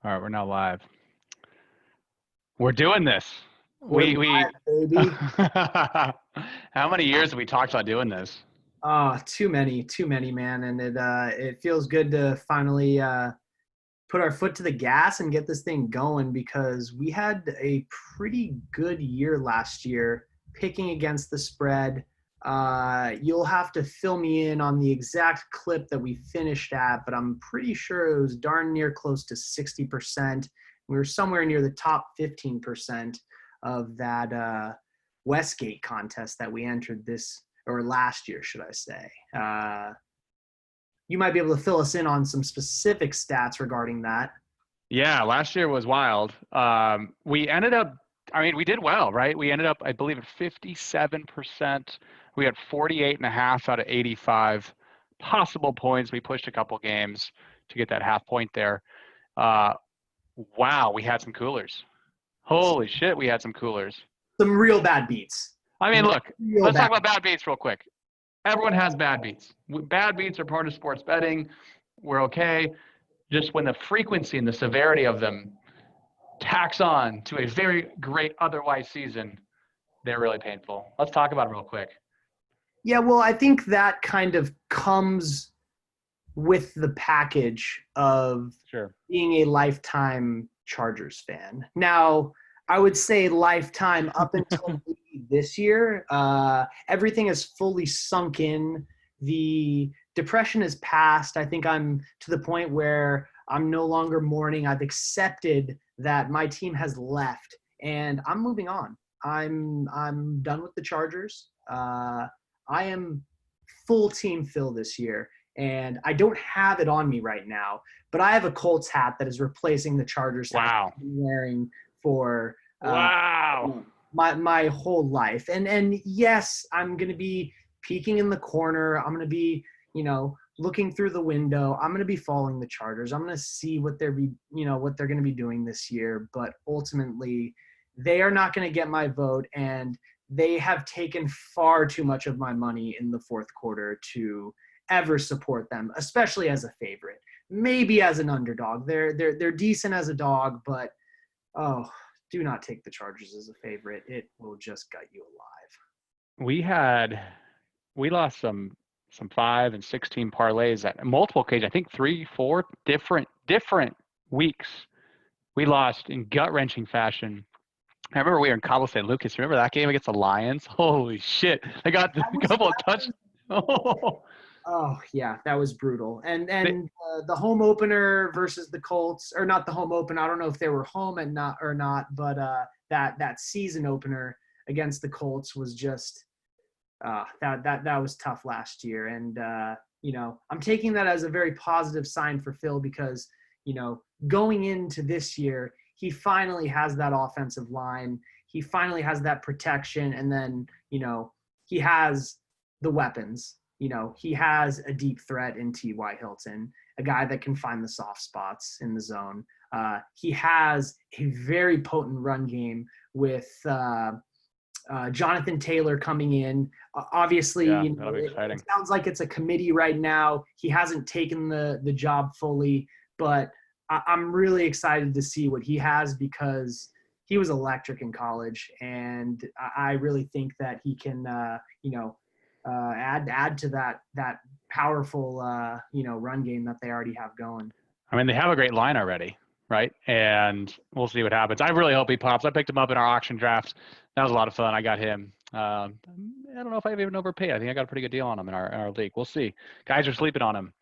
All right, we're now live. We're doing this. We're live, baby. How many years have we talked about doing this? Too many, man. And it feels good to finally put our foot to the gas and get this thing going because we had a pretty good year last year picking against the spread. You'll have to fill me in on the exact clip that we finished at, but I'm pretty sure it was darn near close to 60%. We were somewhere near the top 15% of that Westgate contest that we entered last year, should I say. You might be able to fill us in on some specific stats regarding that. Yeah, last year was wild. We ended up, we did well, right? We ended up, I believe, at 57%. We had 48.5 out of 85 possible points. We pushed a couple games to get that half point there. Wow, we had some coolers. Holy shit, we had some coolers. Some real bad beats. Look, let's talk about bad beats real quick. Everyone has bad beats. Bad beats are part of sports betting. We're okay. Just when the frequency and the severity of them tax on to a very great otherwise season, they're really painful. Let's talk about it real quick. Yeah, well, I think that kind of comes with the package of being a lifetime Chargers fan. Now, I would say lifetime up until this year. Everything is fully sunk in. The depression is past. I think I'm to the point where I'm no longer mourning. I've accepted that my team has left, and I'm moving on. I'm done with the Chargers. I am full team Phil this year, and I don't have it on me right now, but I have a Colts hat that is replacing the Chargers hat I've been wearing for wow. my whole life. And yes, I'm going to be peeking in the corner. I'm going to be, looking through the window. I'm going to be following the Chargers. I'm going to see what they're going to be doing this year. But ultimately, they are not going to get my vote, and they have taken far too much of my money in the fourth quarter to ever support them, especially as a favorite. Maybe as an underdog. They're decent as a dog, but do not take the Chargers as a favorite. It will just gut you alive. We lost some 5 and 16 parlays at multiple occasions. I think 3-4 different weeks. We lost in gut-wrenching fashion. I remember we were in Cabo San Lucas. Remember that game against the Lions? Holy shit. I got a couple of touchdowns. Oh, yeah, that was brutal. And the home opener versus the Colts, or not the home opener, I don't know if they were home or not, but that season opener against the Colts was just that was tough last year. And I'm taking that as a very positive sign for Phil because going into this year, he finally has that offensive line. He finally has that protection, and then he has the weapons. He has a deep threat in T.Y. Hilton, a guy that can find the soft spots in the zone. He has a very potent run game with Jonathan Taylor coming in. Obviously, it sounds like it's a committee right now. He hasn't taken the job fully, but I'm really excited to see what he has because he was electric in college, and I really think that he can, add to that powerful, run game that they already have going. They have a great line already, right? And we'll see what happens. I really hope he pops. I picked him up in our auction drafts. That was a lot of fun. I got him. I don't know if I've even overpaid. I think I got a pretty good deal on him in our league. We'll see. Guys are sleeping on him.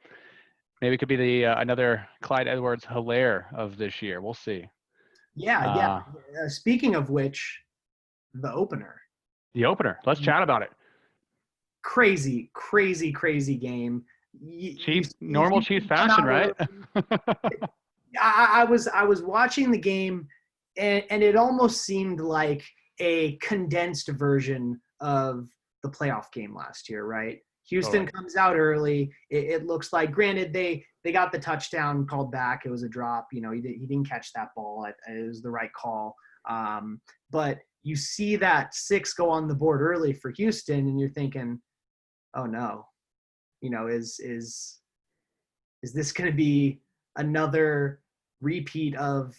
Maybe it could be the another Clyde Edwards Helaire of this year. We'll see. Yeah. Speaking of which, the opener. Let's chat about it. Crazy game. Normal Chiefs fashion, right? I was watching the game, and it almost seemed like a condensed version of the playoff game last year, right? Houston comes out early. It looks like, granted, they got the touchdown called back. It was a drop. He didn't catch that ball. It was the right call. But you see that 6 go on the board early for Houston, and you're thinking, oh no, is this going to be another repeat of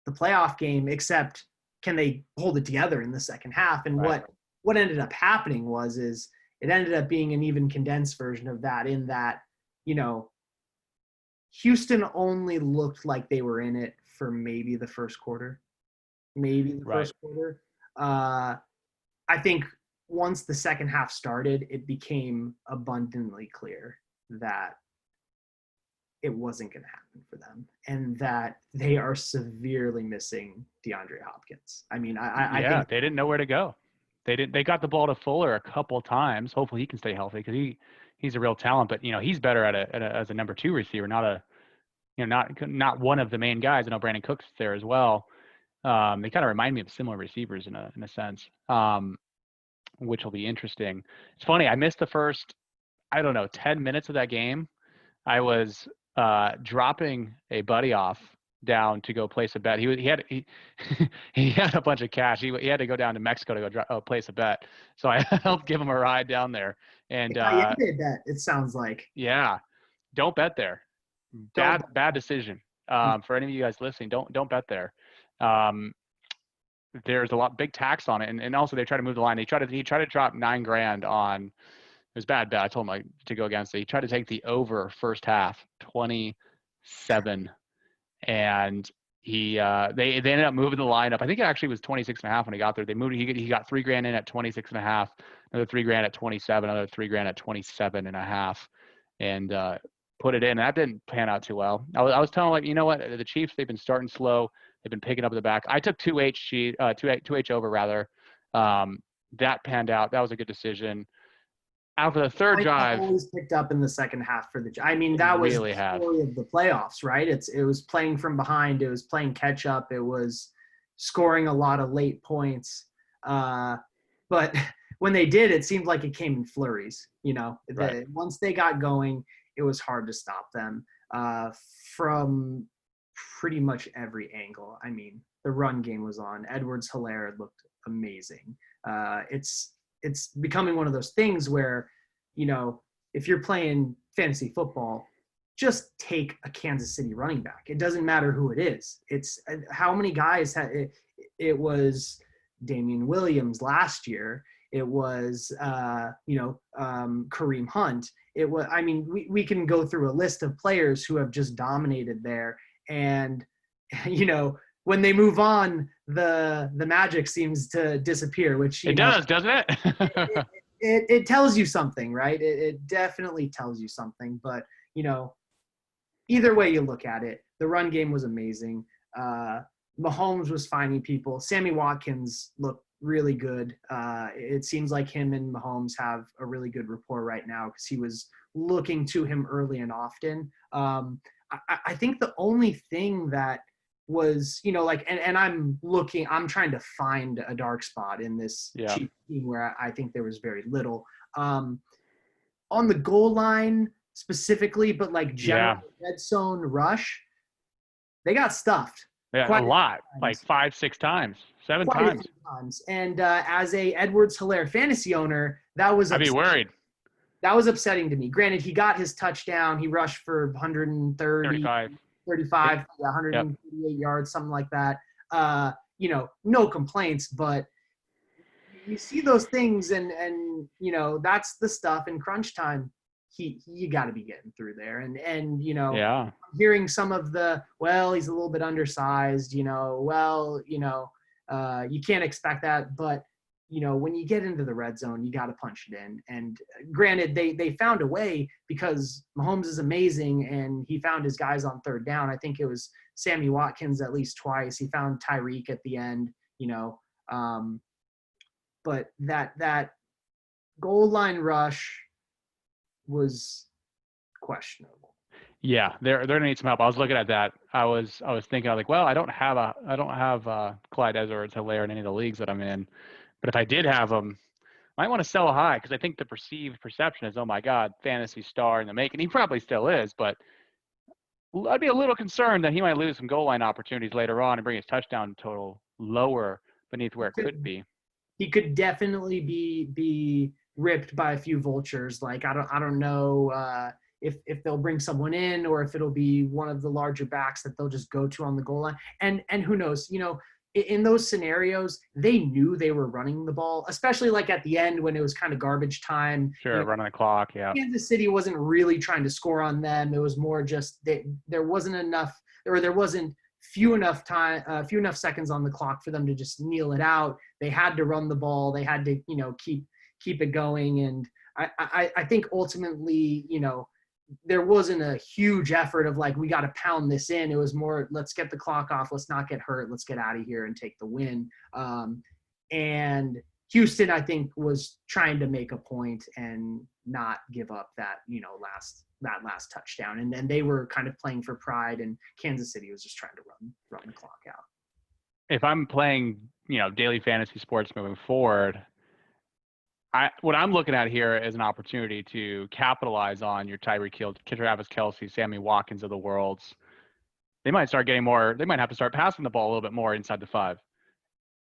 the playoff game, except can they hold it together in the second half? And Right. what ended up happening is it ended up being an even condensed version of that, in that, Houston only looked like they were in it for maybe the first quarter. Right. I think once the second half started, it became abundantly clear that it wasn't going to happen for them, and that they are severely missing DeAndre Hopkins. I mean, I think they didn't know where to go. They got the ball to Fuller a couple times. Hopefully he can stay healthy, because he's a real talent. But he's better as a number 2 receiver, not a not one of the main guys. I know Brandon Cooks is there as well. They kind of remind me of similar receivers in a sense, which will be interesting. It's funny, I missed the first, 10 minutes of that game. I was dropping a buddy off down to go place a bet. He had he had a bunch of cash. He had to go down to Mexico to go place a bet. So I helped give him a ride down there. And bet, it sounds like. Yeah, don't bet there. Bad decision. For any of you guys listening, don't bet there. There's a big tax on it, and also they try to move the line. He tried to drop $9,000 on. It was bad bet. I told him to go against it. He tried to take the over first half, 27, and they ended up moving the line up. I think it actually was 26.5 when he got there. They moved. He got $3,000 in at 26.5, another $3,000 at 27, another $3,000 at 27.5, and put it in. That didn't pan out too well. I was telling him, the Chiefs, they've been starting slow. They've been picking up the back. I took 2H over rather. That panned out. That was a good decision. After the third drive, always picked up in the second half for the. I mean, that was the story of the playoffs, right? It was playing from behind. It was playing catch up. It was scoring a lot of late points. But when they did, it seemed like it came in flurries. Right. Once they got going, it was hard to stop them from pretty much every angle. I mean, the run game was on. Helaire looked amazing. It's becoming one of those things where, if you're playing fantasy football, just take a Kansas City running back. It doesn't matter who it is. It's how many guys had it. It was Damian Williams last year. It was, Kareem Hunt. It was, we can go through a list of players who have just dominated there. And, when they move on, the magic seems to disappear, which it does, doesn't it? it tells you something, right? It definitely tells you something. But either way you look at it, the run game was amazing. Mahomes was finding people. Sammy Watkins looked really good. It seems like him and Mahomes have a really good rapport right now, because he was looking to him early and often. I think the only thing that was, and I'm trying to find a dark spot in this Chiefs team where I think there was very little. On the goal line specifically, but general red zone rush, they got stuffed. Yeah, a lot, like 5, 6 times, 7 times. And as a Helaire fantasy owner, I'd be worried. That was upsetting to me. Granted, he got his touchdown. He rushed for 35, 138 yards, something like that. No complaints, but you see those things, and that's the stuff in crunch time. You got to be getting through there, and hearing some of the, he's a little bit undersized, you can't expect that, but when you get into the red zone, you got to punch it in. And granted, they found a way, because Mahomes is amazing, and he found his guys on third down. I think it was Sammy Watkins at least twice. He found Tyreek at the end, but that goal line rush was questionable. Yeah, they're gonna need some help. I was looking at that. I was thinking, I don't have Clyde Edwards-Helaire in any of the leagues that I'm in. But if I did have him, I might want to sell high, because I think the perceived perception is, oh my God, fantasy star in the making. He probably still is, but I'd be a little concerned that he might lose some goal line opportunities later on and bring his touchdown total lower beneath where it could be. He could definitely be ripped by a few vultures. I don't know if they'll bring someone in or if it'll be one of the larger backs that they'll just go to on the goal line. And who knows, in those scenarios, they knew they were running the ball, especially like at the end when it was kind of garbage time. Sure, running the clock, yeah. Kansas City wasn't really trying to score on them. It was more just there wasn't enough, or there wasn't few enough seconds on the clock for them to just kneel it out. They had to run the ball. They had to, keep it going. And I think ultimately, there wasn't a huge effort of like, we got to pound this in. It was more, let's get the clock off. Let's not get hurt. Let's get out of here and take the win. And Houston, I think, was trying to make a point and not give up that, last touchdown. And then they were kind of playing for pride, and Kansas City was just trying to run the clock out. If I'm playing, daily fantasy sports moving forward, what I'm looking at here is an opportunity to capitalize on your Tyreek Hill, Travis Kelce, Sammy Watkins of the worlds. They might start getting more. They might have to start passing the ball a little bit more inside the 5.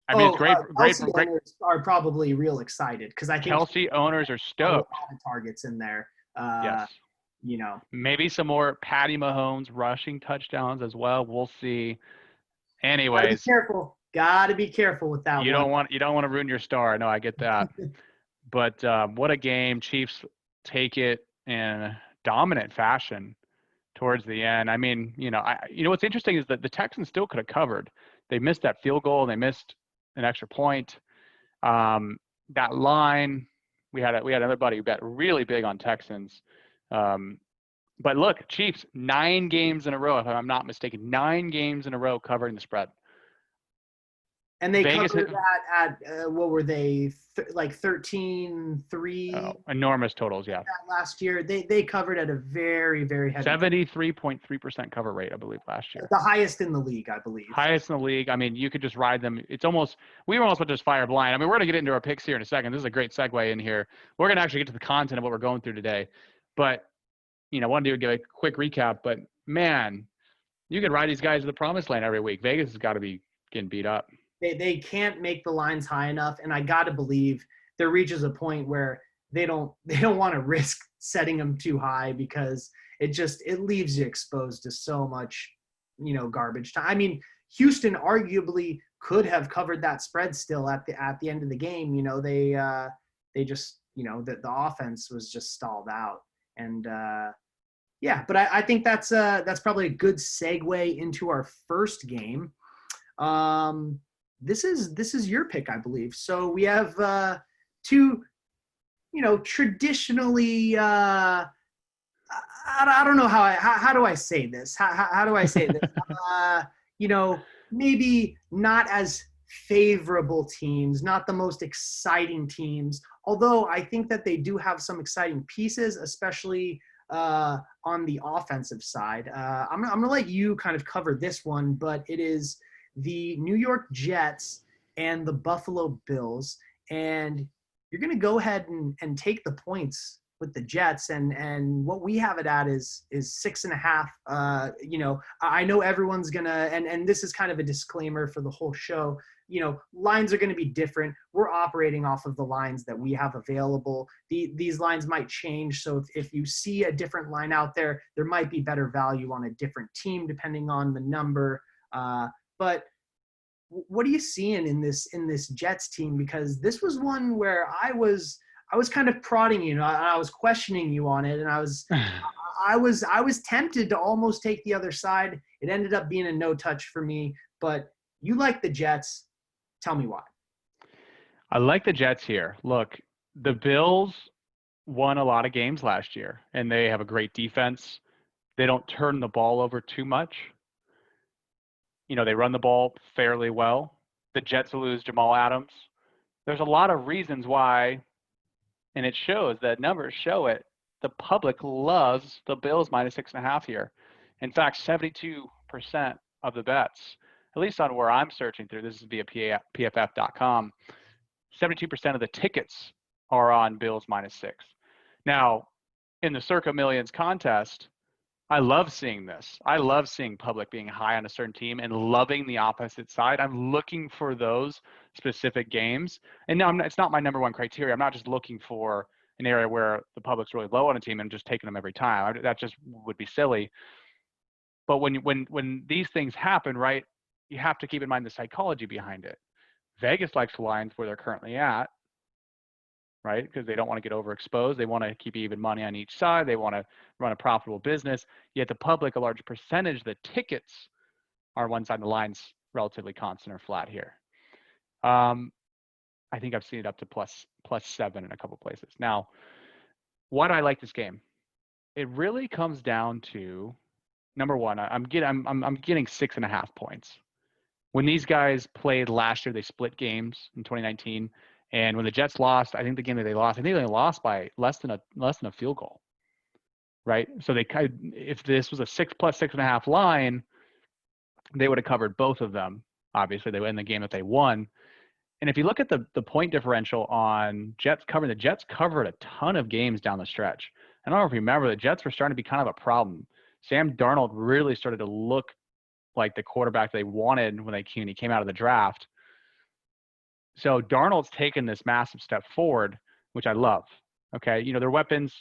I mean, it's great. Great. Owners are probably real excited because I think Kelce owners are stoked. A lot of targets in there. Yes. Maybe some more Patty Mahomes rushing touchdowns as well. We'll see. Anyways, Gotta be careful with that. You don't want to ruin your star. No, I get that. But what a game. Chiefs take it in dominant fashion towards the end. I mean, what's interesting is that the Texans still could have covered. They missed that field goal. They missed an extra point. That line, we had another buddy who bet really big on Texans. But look, Chiefs, 9 games in a row, if I'm not mistaken, 9 games in a row covering the spread. And they covered that at, what were they, like 13-3? Oh, enormous totals, yeah. Last year. They covered at a very, very heavy. 73.3% cover rate, I believe, last year. The highest in the league, I believe. Highest in the league. I mean, you could just ride them. We were almost about to just fire blind. I mean, we're going to get into our picks here in a second. This is a great segue in here. We're going to actually get to the content of what we're going through today. But, I wanted to give a quick recap. But, man, you could ride these guys to the promised land every week. Vegas has got to be getting beat up. They can't make the lines high enough, and I got to believe there reaches a point where they don't want to risk setting them too high because it leaves you exposed to so much, garbage time. I mean, Houston arguably could have covered that spread still at the end of the game. They just the offense was just stalled out, and but I think that's probably a good segue into our first game. This is your pick, I believe. So we have 2, traditionally. I don't know how do I say this? How do I say this? Maybe not as favorable teams, not the most exciting teams. Although I think that they do have some exciting pieces, especially on the offensive side. I'm gonna let you kind of cover this one, but it is the New York Jets and the Buffalo Bills, and you're going to go ahead and take the points with the Jets, and what we have it at is 6.5. I know everyone's going to, and this is kind of a disclaimer for the whole show, lines are going to be different. We're operating off of the lines that we have available. These lines might change, so if you see a different line out there might be better value on a different team depending on the number. But what are you seeing in this Jets team? Because this was one where I was kind of prodding you. I was questioning you on it, and I was tempted to almost take the other side. It ended up being a no touch for me. But you like the Jets. Tell me why. I like the Jets here. Look, the Bills won a lot of games last year, and they have a great defense. They don't turn the ball over too much. They run the ball fairly well. The Jets lose Jamal Adams. There's a lot of reasons why, and it shows, that numbers show it. The public loves the Bills minus 6.5 here. In fact, 72% of the bets, at least on where I'm searching through, this is via PFF.com, 72% of the tickets are on Bills minus 6. Now, in the Circa Millions contest, I love seeing this. I love seeing public being high on a certain team and loving the opposite side. I'm looking for those specific games. And no, it's not my number one criteria. I'm not just looking for an area where the public's really low on a team and just taking them every time. That just would be silly. But when these things happen, right, you have to keep in mind the psychology behind it. Vegas likes the lines where they're currently at, right? Because they don't want to get overexposed. They want to keep even money on each side. They want to run a profitable business. Yet the public, a large percentage of the tickets are one side, the line's relatively constant or flat here. I think I've seen it up to +7 in a couple places. Now, why do I like this game? It really comes down to, number one, I'm getting 6.5 points. When these guys played last year, they split games in 2019, and when the Jets lost, I think the game that they lost, I think they lost by less than a field goal, right? So if this was a 6 + 6.5 line, they would have covered both of them. Obviously, they win the game that they won. And if you look at the point differential on Jets covering, the Jets covered a ton of games down the stretch. I don't know if you remember, the Jets were starting to be kind of a problem. Sam Darnold really started to look like the quarterback they wanted when he came out of the draft. So Darnold's taken this massive step forward, which I love. Okay, their weapons.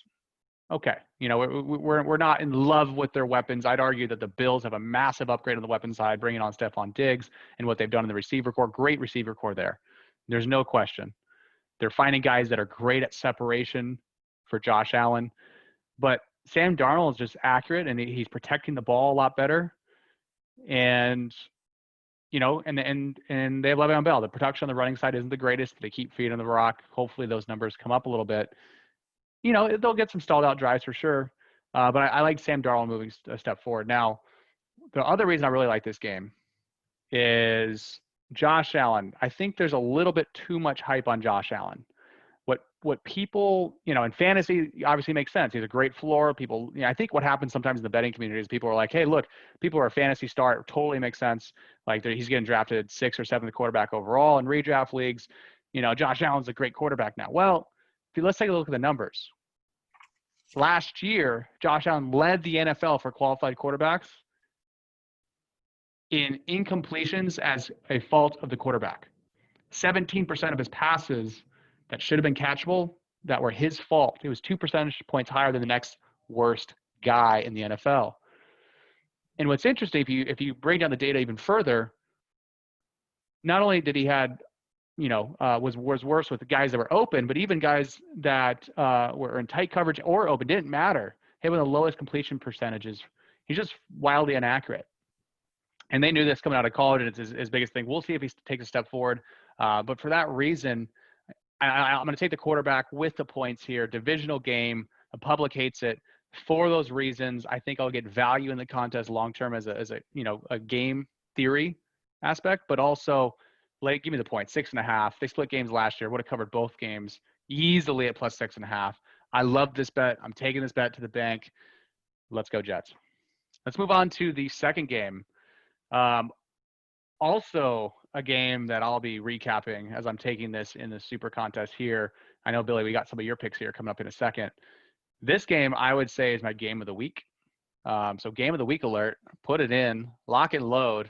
Okay, we're not in love with their weapons. I'd argue that the Bills have a massive upgrade on the weapon side, bringing on Stephon Diggs and what they've done in the receiver core. Great receiver core there. There's no question. They're finding guys that are great at separation for Josh Allen, but Sam Darnold is just accurate and he's protecting the ball a lot better. And they have Le'Veon Bell. The production on the running side isn't the greatest. They keep feeding the rock. Hopefully those numbers come up a little bit. They'll get some stalled out drives for sure. But I like Sam Darnold moving a step forward. Now, the other reason I really like this game is Josh Allen. I think there's a little bit too much hype on Josh Allen. What people, in fantasy obviously makes sense. He's a great floor. People, I think what happens sometimes in the betting community is people are like, hey, look, people are a fantasy star. It totally makes sense. Like he's getting drafted 6th or 7th quarterback overall in redraft leagues. Josh Allen's a great quarterback now. Well, let's take a look at the numbers. Last year, Josh Allen led the NFL for qualified quarterbacks in incompletions as a fault of the quarterback. 17% of his passes that should have been catchable that were his fault. It was 2 percentage points higher than the next worst guy in the NFL. And what's interesting, if you break down the data even further, not only did he had, was worse with the guys that were open, but even guys that were in tight coverage or open, didn't matter. He had one of the lowest completion percentages. He's just wildly inaccurate. And they knew this coming out of college, and it's his biggest thing. We'll see if he takes a step forward. But for that reason, I'm going to take the quarterback with the points here. Divisional game. The public hates it. For those reasons, I think I'll get value in the contest long term as a game theory aspect, but also give me the point. 6.5. They split games last year. Would have covered both games easily at +6.5. I love this bet. I'm taking this bet to the bank. Let's go Jets. Let's move on to the second game. Also a game that I'll be recapping as I'm taking this in the super contest here. I know, Billy, we got some of your picks here coming up in a second. This game, I would say, is my game of the week. So game of the week alert, put it in, lock and load,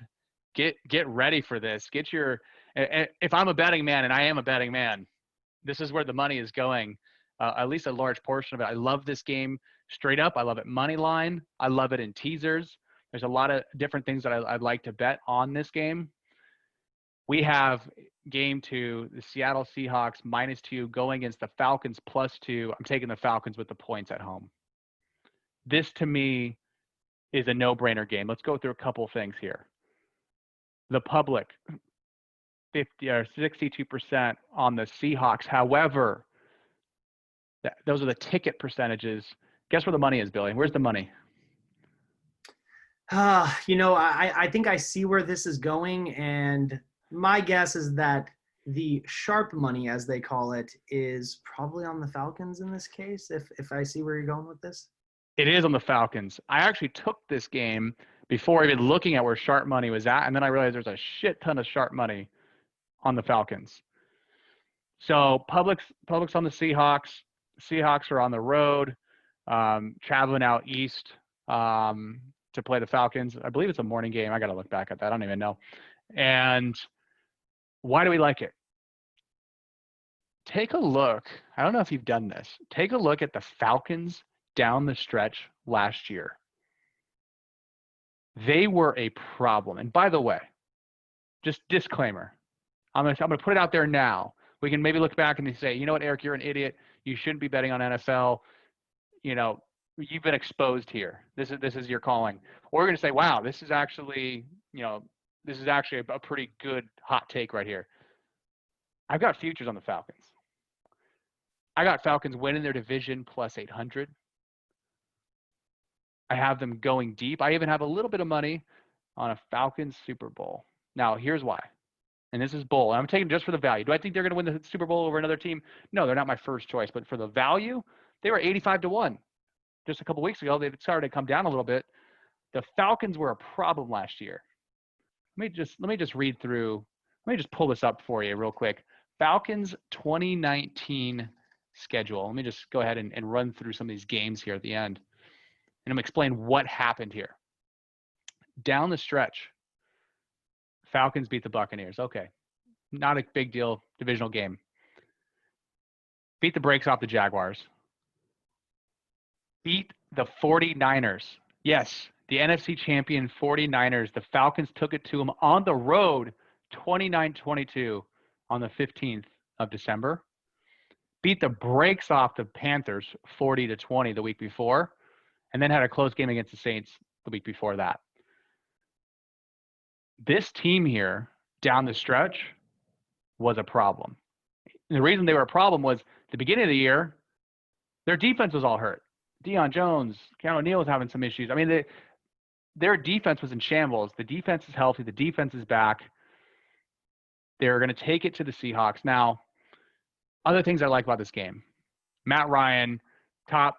get ready for this. If I'm a betting man, and I am a betting man, this is where the money is going, at least a large portion of it. I love this game straight up. I love it money line. I love it in teasers. There's a lot of different things that I'd like to bet on this game. We have game 2, the Seattle Seahawks -2 going against the Falcons +2. I'm taking the Falcons with the points at home. This, to me, is a no-brainer game. Let's go through a couple things here. The public, 50 or 62% on the Seahawks. However, those are the ticket percentages. Guess where the money is, Billy? Where's the money? I think I see where this is going, and my guess is that the sharp money, as they call it, is probably on the Falcons in this case, if I see where you're going with this. It is on the Falcons. I actually took this game before even looking at where sharp money was at, and then I realized there's a shit ton of sharp money on the Falcons. So public's on the Seahawks. Seahawks are on the road, traveling out east to play the Falcons. I believe it's a morning game. I got to look back at that. I don't even know. And why do we like it? take a look. I don't know if you've done this. Take a look at the Falcons down the stretch last year. They were a problem. And by the way, just disclaimer, I'm gonna put it out there now. We can maybe look back and say, you know what, Eric, you're an idiot. You shouldn't be betting on NFL. You know, you've been exposed here. This is your calling. Or we're gonna say, wow, this is actually a pretty good hot take right here. I've got futures on the Falcons. I got Falcons winning their division plus 800. I have them going deep. I even have a little bit of money on a Falcons Super Bowl. Now, here's why. And this is bull. I'm taking just for the value. Do I think they're going to win the Super Bowl over another team? No, they're not my first choice. But for the value, they were 85-1. Just a couple weeks ago, they started to come down a little bit. The Falcons were a problem last year. Let me just read through. Let me just pull this up for you real quick. Falcons 2019 schedule. Let me just go ahead and run through some of these games here at the end. And I'm going to explain what happened here. Down the stretch, Falcons beat the Buccaneers. Okay. Not a big deal. Divisional game. Beat the brakes off the Jaguars. Beat the 49ers. Yes, the NFC champion 49ers. The Falcons took it to them on the road 29-22 on the 15th of December. Beat the brakes off the Panthers 40-20 the week before. And then had a close game against the Saints the week before that. This team here down the stretch was a problem. And the reason they were a problem was the beginning of the year, their defense was all hurt. Deion Jones, Keanu O'Neal was having some issues. I mean, their defense was in shambles. The defense is healthy. The defense is back. They're going to take it to the Seahawks. Now, other things I like about this game. Matt Ryan, top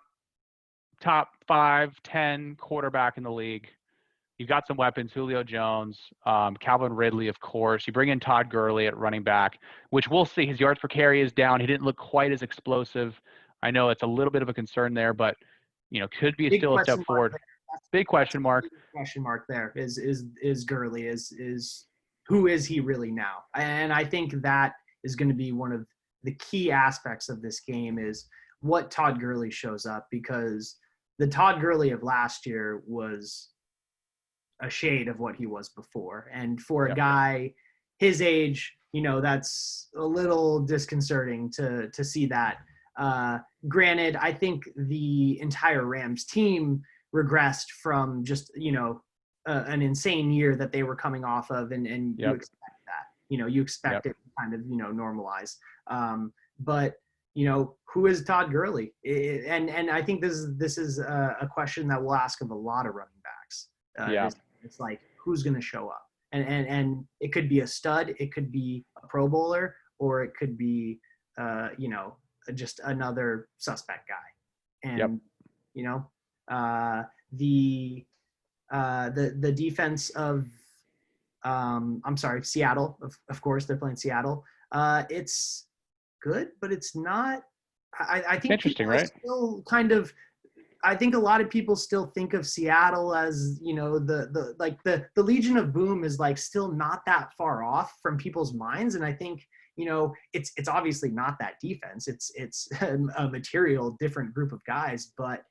5, 10 quarterback in the league. You've got some weapons, Julio Jones, Calvin Ridley, of course. You bring in Todd Gurley at running back, which we'll see. His yards per carry is down. He didn't look quite as explosive. I know it's a little bit of a concern there, but could be still a step forward. Big question mark. Big question mark there is Gurley is who is he really now? And I think that is going to be one of the key aspects of this game is what Todd Gurley shows up, because the Todd Gurley of last year was a shade of what he was before. And for a guy his age, that's a little disconcerting to see that. Granted, I think the entire Rams team regressed from just, an insane year that they were coming off of. And you expect that, you expect it to kind of, normalize. But who is Todd Gurley? And I think this is a question that we'll ask of a lot of running backs. It's like, who's going to show up? And it could be a stud, it could be a Pro Bowler, or it could be, just another suspect guy. And, the defense of, Seattle, of course, they're playing Seattle. It's good, but it's not. I think interesting, right? Still kind of. I think a lot of people still think of Seattle as the Legion of Boom is like still not that far off from people's minds, and I think it's obviously not that defense. It's a material different group of guys, but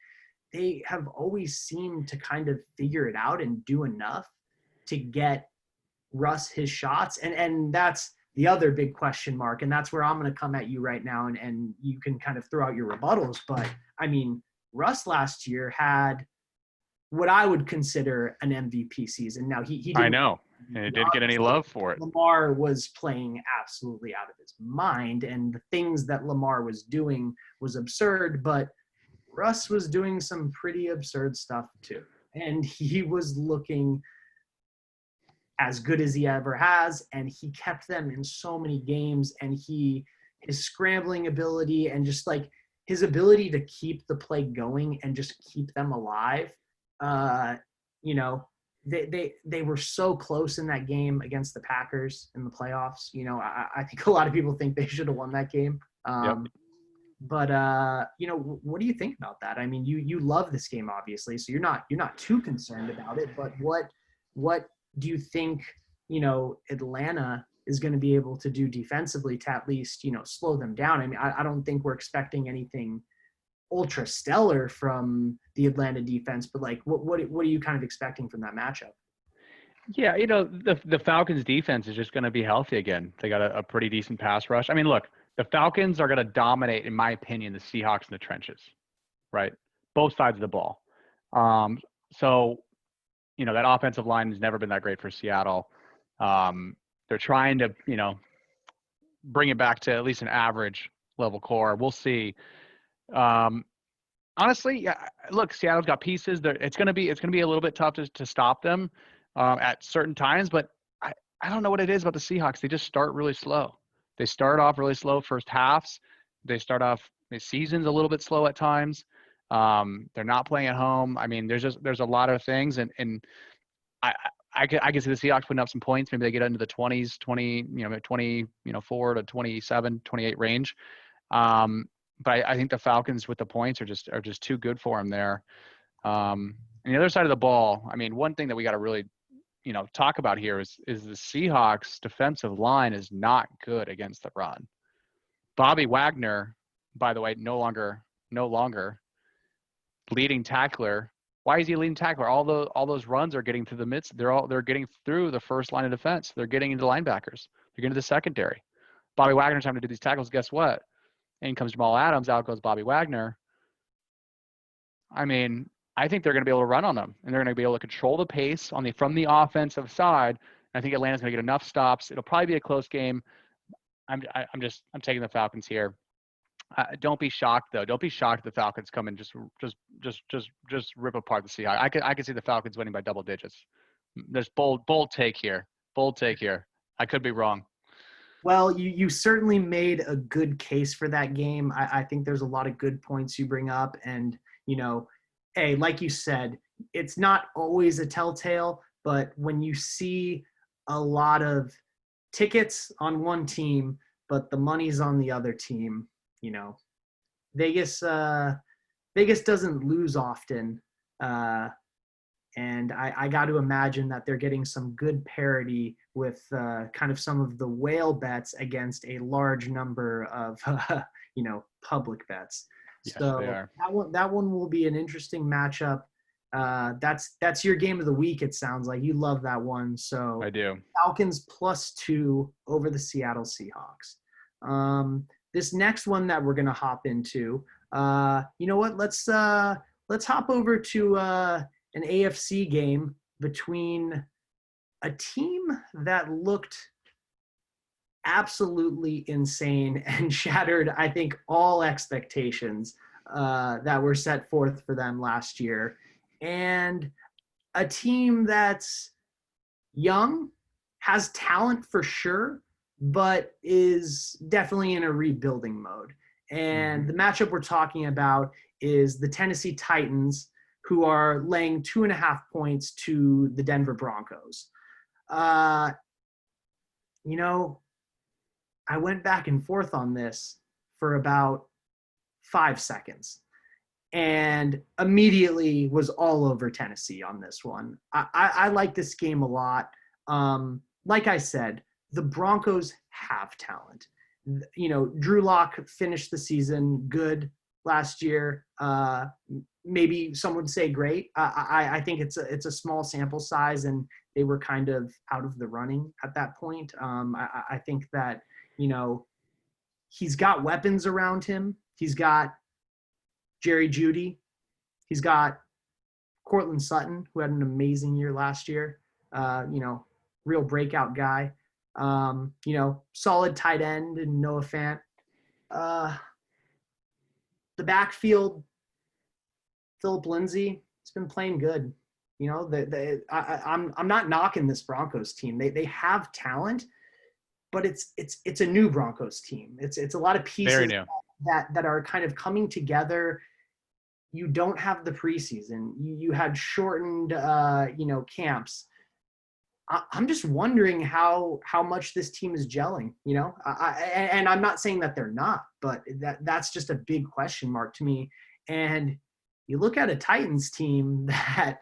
they have always seemed to kind of figure it out and do enough to get Russ his shots, and that's the other big question mark, and that's where I'm going to come at you right now, and you can kind of throw out your rebuttals. But I mean, Russ last year had what I would consider an MVP season. Now he didn't, I know, and it didn't get any love for it. Lamar was playing absolutely out of his mind, and the things that Lamar was doing was absurd, but Russ was doing some pretty absurd stuff too. And he was looking as good as he ever has, and he kept them in so many games, and his scrambling ability and just like his ability to keep the play going and just keep them alive. They were so close in that game against the Packers in the playoffs. I think a lot of people think they should have won that game. But what do you think about that? I mean, you love this game, obviously, so you're not too concerned about it. But what do you think? Atlanta is going to be able to do defensively to at least, slow them down. I mean, I don't think we're expecting anything ultra stellar from the Atlanta defense, but like, what are you kind of expecting from that matchup? Yeah, the Falcons defense is just going to be healthy again. They got a pretty decent pass rush. I mean, look, the Falcons are going to dominate, in my opinion, the Seahawks in the trenches, right? Both sides of the ball. So, that offensive line has never been that great for Seattle. They're trying to, bring it back to at least an average level core. We'll see. Honestly, yeah, look, Seattle's got pieces. It's going to be a little bit tough to stop them at certain times, but I don't know what it is about the Seahawks. They just start really slow. They start off really slow first halves. They start off the season's a little bit slow at times. They're not playing at home. I mean, there's a lot of things, and I can see the Seahawks putting up some points. Maybe they get into the 20s, 24 to 27, 28 range. But I think the Falcons with the points are just too good for them there. And the other side of the ball, I mean, one thing that we got to really, talk about here is the Seahawks defensive line is not good against the run. Bobby Wagner, by the way, no longer leading tackler. Why is he leading tackler? All those runs are getting through the midst. They're getting through the first line of defense. They're getting into linebackers. They're getting to the secondary. Bobby Wagner's having to do these tackles. Guess what? In comes Jamal Adams. Out goes Bobby Wagner. I mean, I think they're going to be able to run on them, and they're going to be able to control the pace from the offensive side. I think Atlanta's going to get enough stops. It'll probably be a close game. I'm taking the Falcons here. Don't be shocked though. Don't be shocked if the Falcons come and just rip apart the Seahawks. I could see the Falcons winning by double digits. There's bold take here. Bold take here. I could be wrong. Well, you certainly made a good case for that game. I think there's a lot of good points you bring up, and hey, like you said, it's not always a telltale, but when you see a lot of tickets on one team, but the money's on the other team, Vegas doesn't lose often. And I got to imagine that they're getting some good parity with kind of some of the whale bets against a large number of, public bets. Yes, so they are. that one will be an interesting matchup. That's your game of the week. It sounds like you love that one. So I do. Falcons +2 over the Seattle Seahawks. This next one that we're going to hop into, you know what? Let's hop over to an AFC game between a team that looked absolutely insane and shattered, I think, all expectations that were set forth for them last year, and a team that's young, has talent for sure, but is definitely in a rebuilding mode. And the matchup we're talking about is the Tennessee Titans, who are laying 2.5 points to the Denver Broncos. I went back and forth on this for about 5 seconds and immediately was all over Tennessee on this one. I like this game a lot. Like I said, the Broncos have talent. Drew Lock finished the season good last year. Maybe some would say great. I think it's a small sample size, and they were kind of out of the running at that point. I think that, he's got weapons around him. He's got Jerry Jeudy. He's got Cortland Sutton, who had an amazing year last year. Real breakout guy. Solid tight end and Noah Fant. The backfield, Philip Lindsay, has been playing good. I'm not knocking this Broncos team. They have talent, but it's a new Broncos team. It's a lot of pieces that are kind of coming together. You don't have the preseason. You had shortened camps. I'm just wondering how much this team is gelling, and I'm not saying that they're not, but that's just a big question mark to me. And you look at a Titans team that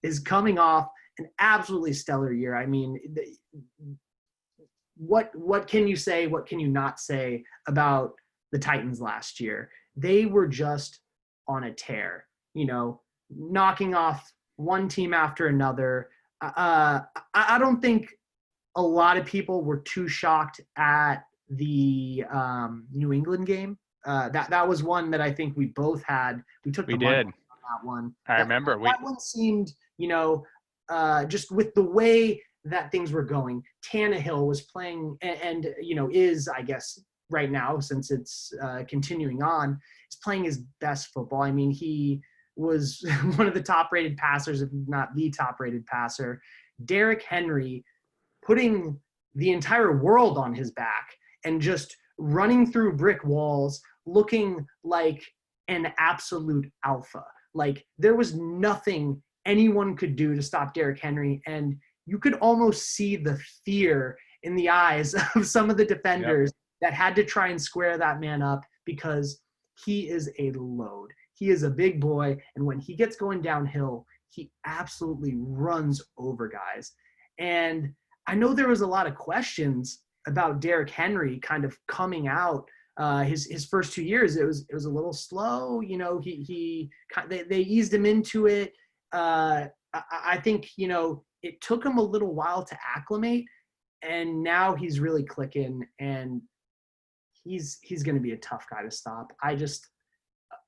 is coming off an absolutely stellar year. I mean, what can you say? What can you not say about the Titans last year? They were just on a tear, knocking off one team after another. I don't think a lot of people were too shocked at the New England game. That was one that I think we both had. We took the money on that one. I remember. That one seemed, just with the way that things were going. Tannehill was playing and is, I guess, right now, since it's continuing on, is playing his best football. I mean, he was one of the top-rated passers, if not the top-rated passer. Derrick Henry putting the entire world on his back and just running through brick walls, looking like an absolute alpha. Like, there was nothing anyone could do to stop Derrick Henry, and you could almost see the fear in the eyes of some of the defenders that had to try and square that man up, because he is a load. He is a big boy, and when he gets going downhill, he absolutely runs over guys. And I know there was a lot of questions about Derrick Henry kind of coming out. His first 2 years, it was a little slow. They eased him into it. I think it took him a little while to acclimate, and now he's really clicking, and he's going to be a tough guy to stop.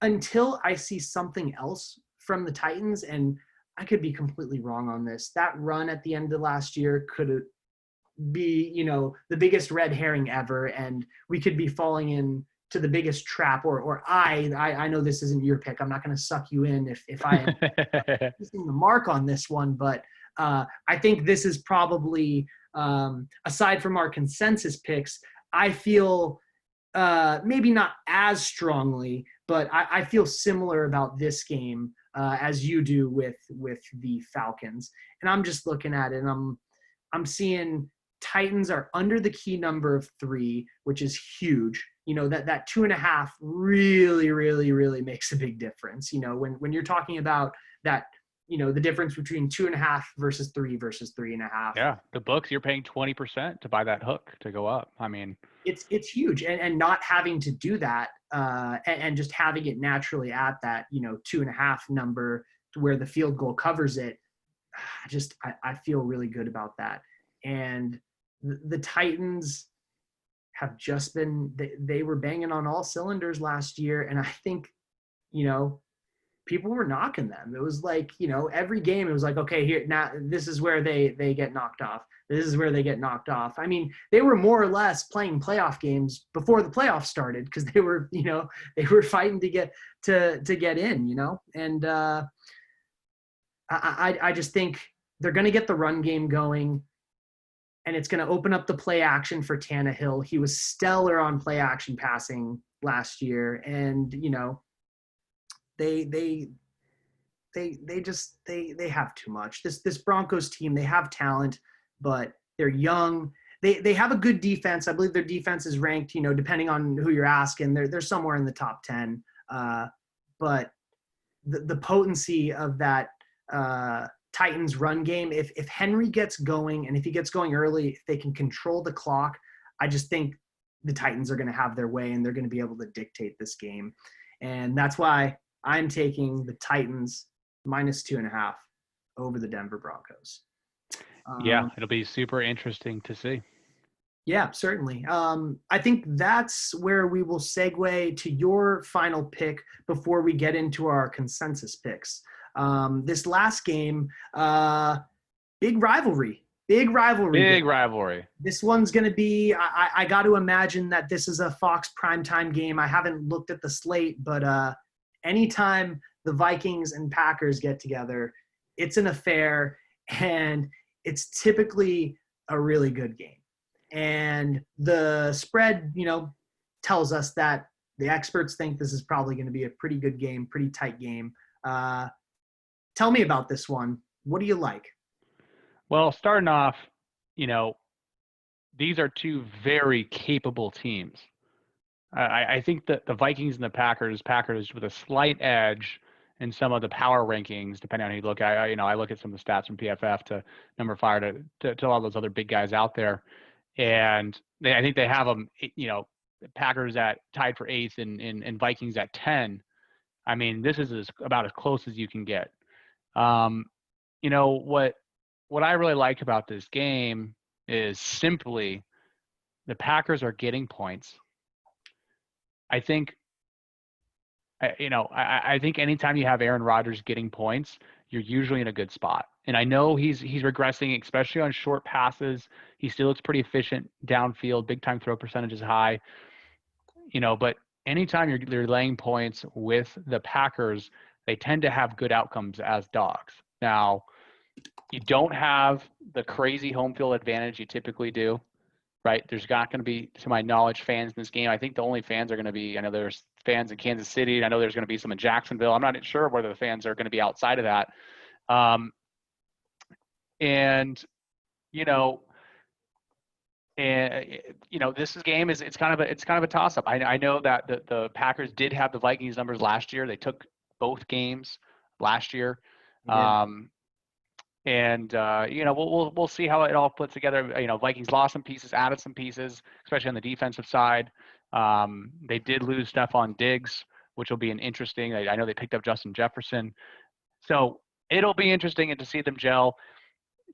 Until I see something else from the Titans, and I could be completely wrong on this, that run at the end of last year could be, the biggest red herring ever, and we could be falling in to the biggest trap, or I know this isn't your pick. I'm not going to suck you in if I am missing the mark on this one, but I think this is probably, aside from our consensus picks, I feel maybe not as strongly, but I feel similar about this game as you do with the Falcons. And I'm just looking at it, and I'm seeing Titans are under the key number of 3, which is huge. That 2.5 really, really, really makes a big difference. When you're talking about that, the difference between 2.5 versus 3 versus 3.5. Yeah, the books, you're paying 20% to buy that hook to go up. I mean, it's huge, and not having to do that, and just having it naturally at that 2.5 number to where the field goal covers it. I feel really good about that. And the Titans have just been, they were banging on all cylinders last year, and I think people were knocking them. It was like, every game it was like, okay, here now, this is where they get knocked off. This is where they get knocked off. I mean, they were more or less playing playoff games before the playoffs started, because they were, they were fighting to get in, and I just think they're going to get the run game going, and it's going to open up the play action for Tannehill. He was stellar on play action passing last year, and they have too much. This Broncos team, they have talent, but they're young. They have a good defense. I believe their defense is ranked, depending on who you're asking, they're somewhere in the top 10. But the potency of that Titans run game, if Henry gets going, and if he gets going early, if they can control the clock, I just think the Titans are going to have their way, and they're going to be able to dictate this game. And that's why I'm taking the Titans -2.5 over the Denver Broncos. Yeah, it'll be super interesting to see. Yeah, certainly. I think that's where we will segue to your final pick before we get into our consensus picks. This last game, big rivalry. Big rivalry. This one's going to be, I got to imagine that this is a Fox primetime game. I haven't looked at the slate, but anytime the Vikings and Packers get together, it's an affair, and it's typically a really good game. And the spread, tells us that the experts think this is probably going to be a pretty good game, pretty tight game. Tell me about this one. What do you like? Well, starting off, these are two very capable teams. I think that the Vikings and the Packers with a slight edge in some of the power rankings, depending on who you look at. I look at some of the stats from PFF to number 5 to all those other big guys out there. and I think they have them, Packers at tied for 8th and Vikings at 10. I mean, this is about as close as you can get. What I really like about this game is simply the Packers are getting points. I think, I think anytime you have Aaron Rodgers getting points, you're usually in a good spot. And I know he's regressing, especially on short passes. He still looks pretty efficient downfield. Big time throw percentage is high. But anytime you're laying points with the Packers, they tend to have good outcomes as dogs. Now, you don't have the crazy home field advantage you typically do, right? There's not going to be, to my knowledge, fans in this game. I think the only fans are going to be, I know there's fans in Kansas City, and I know there's going to be some in Jacksonville. I'm not sure whether the fans are going to be outside of that. This game it's kind of a toss up. I know that the Packers did have the Vikings numbers last year. They took both games last year. We'll see how it all puts together. Vikings lost some pieces, added some pieces, especially on the defensive side. They did lose Stephon Diggs, which will be an interesting. I know they picked up Justin Jefferson, so it'll be interesting to see them gel.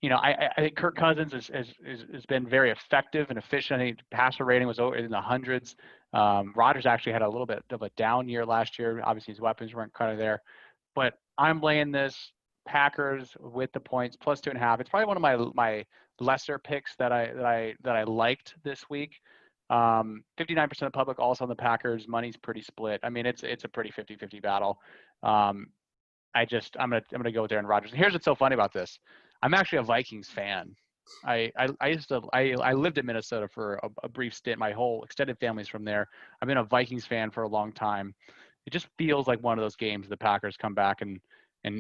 I think Kirk Cousins has been very effective and efficient. I think passer rating was over in the hundreds. Rodgers actually had a little bit of a down year last year. Obviously, his weapons weren't kind of there, but I'm laying this Packers with the points plus 2.5. It's probably one of my lesser picks that I liked this week. 59% of the public also on the Packers. Money's pretty split. I mean, it's a pretty 50-50 battle. I'm gonna go with Aaron Rodgers. And here's what's so funny about this. I'm actually a Vikings fan. I lived in Minnesota for a brief stint. My whole extended family's from there. I've been a Vikings fan for a long time. It just feels like one of those games the Packers come back and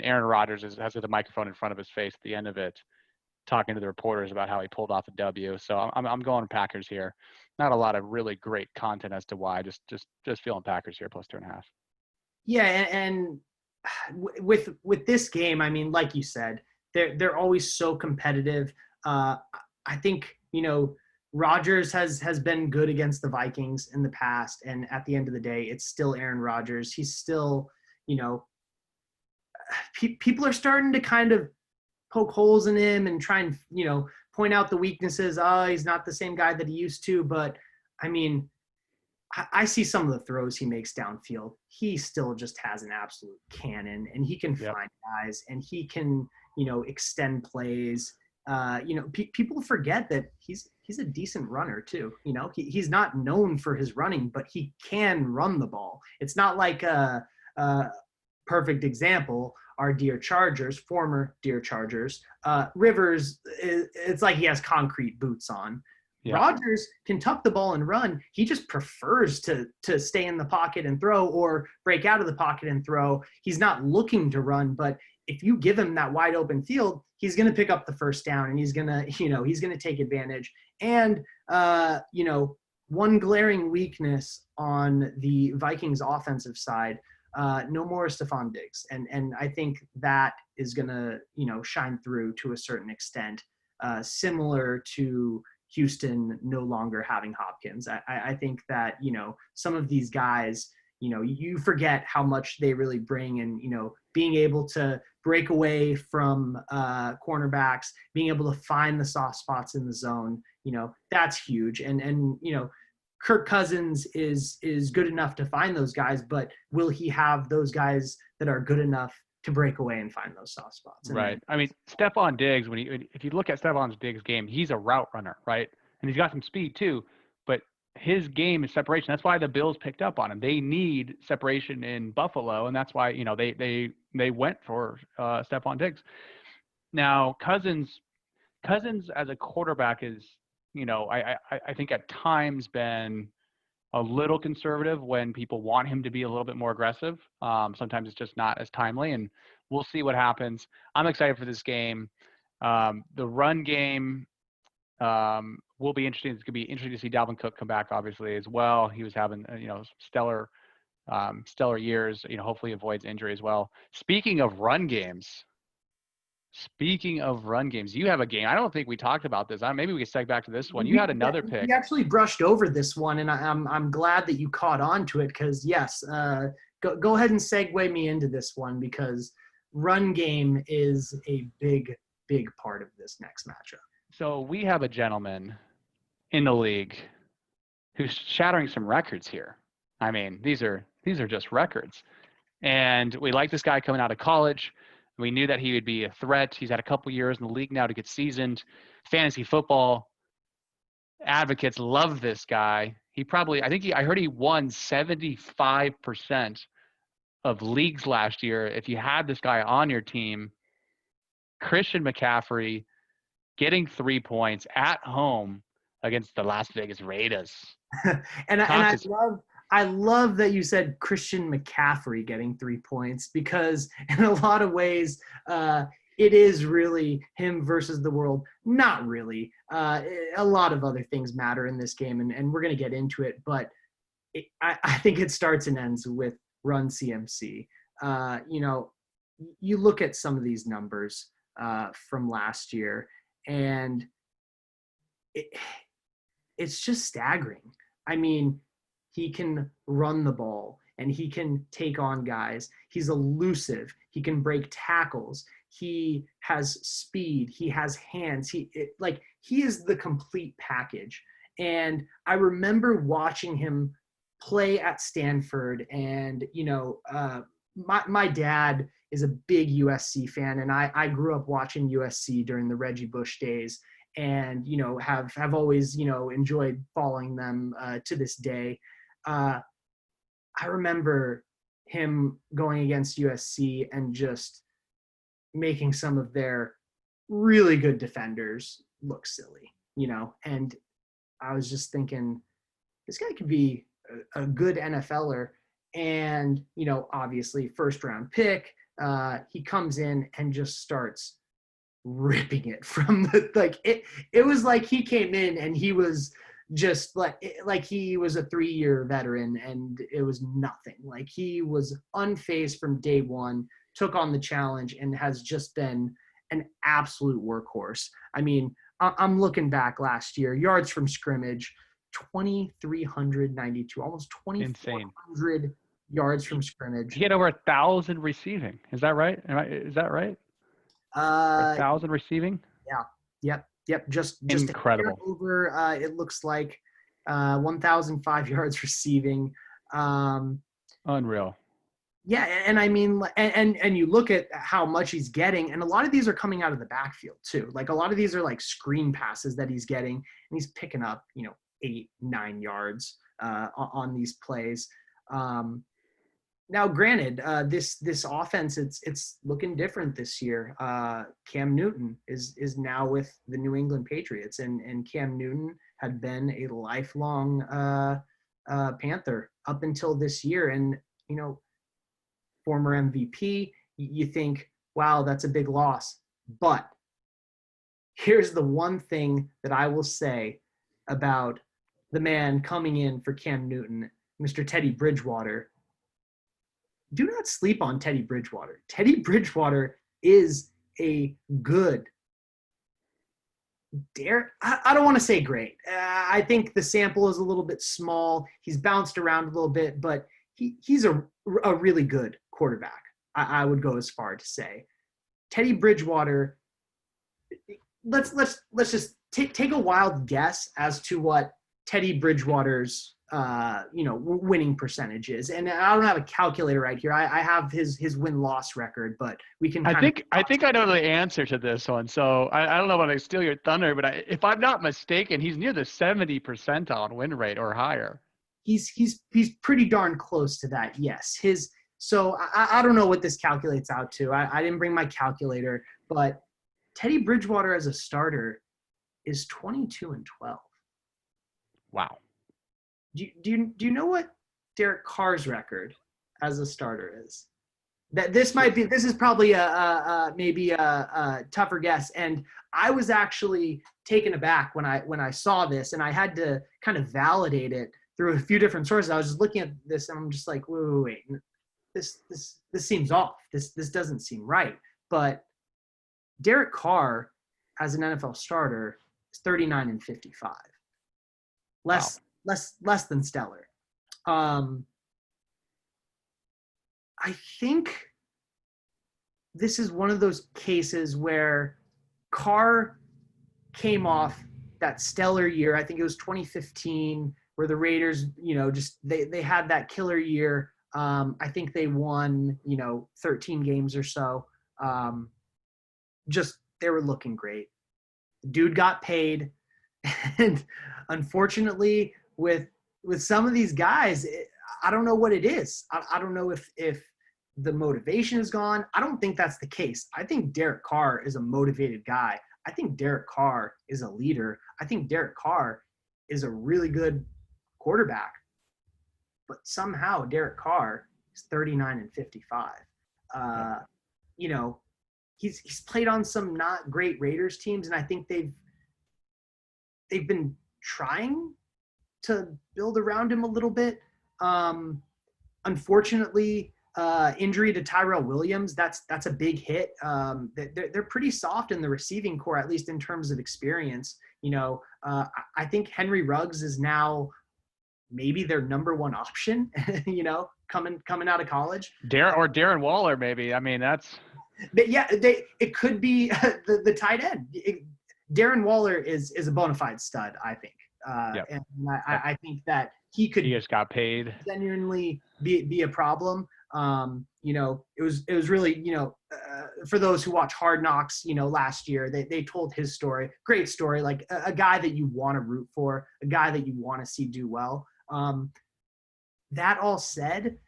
Aaron Rodgers has the microphone in front of his face at the end of it, talking to the reporters about how he pulled off a W. So I'm going Packers here. Not a lot of really great content as to why. Just feeling Packers here plus 2.5. Yeah, and with this game, I mean, like you said, they're always so competitive. I think Rodgers has been good against the Vikings in the past, and at the end of the day, it's still Aaron Rodgers. He's still, people are starting to kind of poke holes in him and try and point out the weaknesses. Oh, he's not the same guy that he used to. But I mean, I see some of the throws he makes downfield. He still just has an absolute cannon, and he can find guys, and he can extend plays. People forget that he's a decent runner too. He's not known for his running, but he can run the ball. It's not like a perfect example, our dear Chargers, former dear Chargers, Rivers, it's like he has concrete boots on. Yeah. Rodgers can tuck the ball and run. He just prefers to stay in the pocket and throw, or break out of the pocket and throw. He's not looking to run, but if you give him that wide open field, he's going to pick up the first down, and he's going to take advantage. And, one glaring weakness on the Vikings offensive side, no more Stephon Diggs. And I think that is going to, shine through to a certain extent, similar to Houston no longer having Hopkins. I think that, some of these guys, you forget how much they really bring, and, being able to break away from cornerbacks, being able to find the soft spots in the zone, that's huge. And Kirk Cousins is good enough to find those guys, but will he have those guys that are good enough to break away and find those soft spots? Right. I mean, Stephon Diggs, if you look at Stephon Diggs' game, he's a route runner, right? And he's got some speed too, but his game is separation. That's why the Bills picked up on him. They need separation in Buffalo, and that's why they went for Stephon Diggs. Now Cousins as a quarterback is, I think at times been a little conservative when people want him to be a little bit more aggressive. Sometimes it's just not as timely, and we'll see what happens. I'm excited for this game. The run game will be interesting. It's going to be interesting to see Dalvin Cook come back, obviously, as well. He was having, stellar years. Hopefully avoids injury as well. Speaking of run games, Speaking of run games, you have a game. I don't think we talked about this. Maybe we can step back to this one. You We had another pick. we actually brushed over this one, and I'm glad that you caught on to it because, yes, go ahead and segue me into this one because run game is a big part of this next matchup. So we have a gentleman in the league who's shattering some records here. I mean, these are just records. And we like this guy coming out of college. We knew that he would be a threat. He's had a couple years in the league now to get seasoned. Fantasy football advocates love this guy. I heard he won 75% of leagues last year. If you had this guy on your team, Christian McCaffrey getting 3 points at home against the Las Vegas Raiders. and I love that you said Christian McCaffrey getting 3 points because in a lot of ways it is really him versus the world. Not really. A lot of other things matter in this game, and we're going to get into it. But I think it starts and ends with Run CMC. You look at some of these numbers from last year, and it's just staggering. I mean, he can run the ball and he can take on guys. He's elusive. He can break tackles. He has speed. He has hands. He is the complete package. And I remember watching him play at Stanford, and my dad is a big USC fan, and I grew up watching USC during the Reggie Bush days, and have always enjoyed following them to this day. I remember him going against USC and just making some of their really good defenders look silly, and I was just thinking, this guy could be a good NFLer. And, obviously first round pick, he comes in and just starts ripping it from it was like he came in and he was just like he was a 3-year veteran, and it was nothing. Like, he was unfazed from day one, took on the challenge, and has just been an absolute workhorse. I mean, I'm looking back last year, yards from scrimmage, 2,392, almost 2,400 yards from scrimmage. He had over 1,000 receiving. Is that right? Is that right? 1,000 receiving? Yeah. Yep. Just incredible. Over, it looks like 1,005 yards receiving. Unreal. Yeah, and I mean, and you look at how much he's getting, and a lot of these are coming out of the backfield too. Like, a lot of these are like screen passes that he's getting, and he's picking up 8-9 yards on these plays. Now, granted, this offense, it's looking different this year. Cam Newton is now with the New England Patriots, and Cam Newton had been a lifelong Panther up until this year, and former MVP. You think, wow, that's a big loss. But here's the one thing that I will say about the man coming in for Cam Newton, Mr. Teddy Bridgewater. Do not sleep on Teddy Bridgewater. Teddy Bridgewater is a good, I don't want to say great. I think the sample is a little bit small. He's bounced around a little bit, but he's a really good quarterback. I would go as far to say. Teddy Bridgewater, let's just take a wild guess as to what Teddy Bridgewater's winning percentage is. And I don't have a calculator right here. I have his win-loss record, but we can I think I know the answer to this one. So I don't know if I steal your thunder, but if I'm not mistaken, he's near the 70 percentile win rate or higher. He's pretty darn close to that. Yes. So I don't know what this calculates out to. I didn't bring my calculator, but Teddy Bridgewater as a starter is 22-12. Wow. Do you know what Derek Carr's record as a starter is? This is probably maybe a tougher guess. And I was actually taken aback when I saw this, and I had to kind of validate it through a few different sources. I was just looking at this, and I'm just like, wait. This seems off. This doesn't seem right. But Derek Carr, as an NFL starter, is 39-55. Less than stellar. I think this is one of those cases where Carr came off that stellar year. I think it was 2015, where the Raiders, just they had that killer year. I think they won, 13 games or so. Just they were looking great. The dude got paid, and unfortunately, with some of these guys, I don't know what it is. I don't know if the motivation is gone. I don't think that's the case. I think Derek Carr is a motivated guy. I think Derek Carr is a leader. I think Derek Carr is a really good quarterback. But somehow Derek Carr is 39-55. He's played on some not great Raiders teams, and I think they've been trying to build around him a little bit. Unfortunately, injury to Tyrell Williams, that's a big hit. They're pretty soft in the receiving core, at least in terms of experience. I think Henry Ruggs is now maybe their number one option, coming out of college. Darren Waller, maybe. I mean, that's. But yeah, it could be the tight end. Darren Waller is a bona fide stud, I think. And I think that he just got paid. Genuinely be a problem. It was really, for those who watch Hard Knocks, last year, they told his story. Great story, like a guy that you want to root for, a guy that you want to see do well. That all said,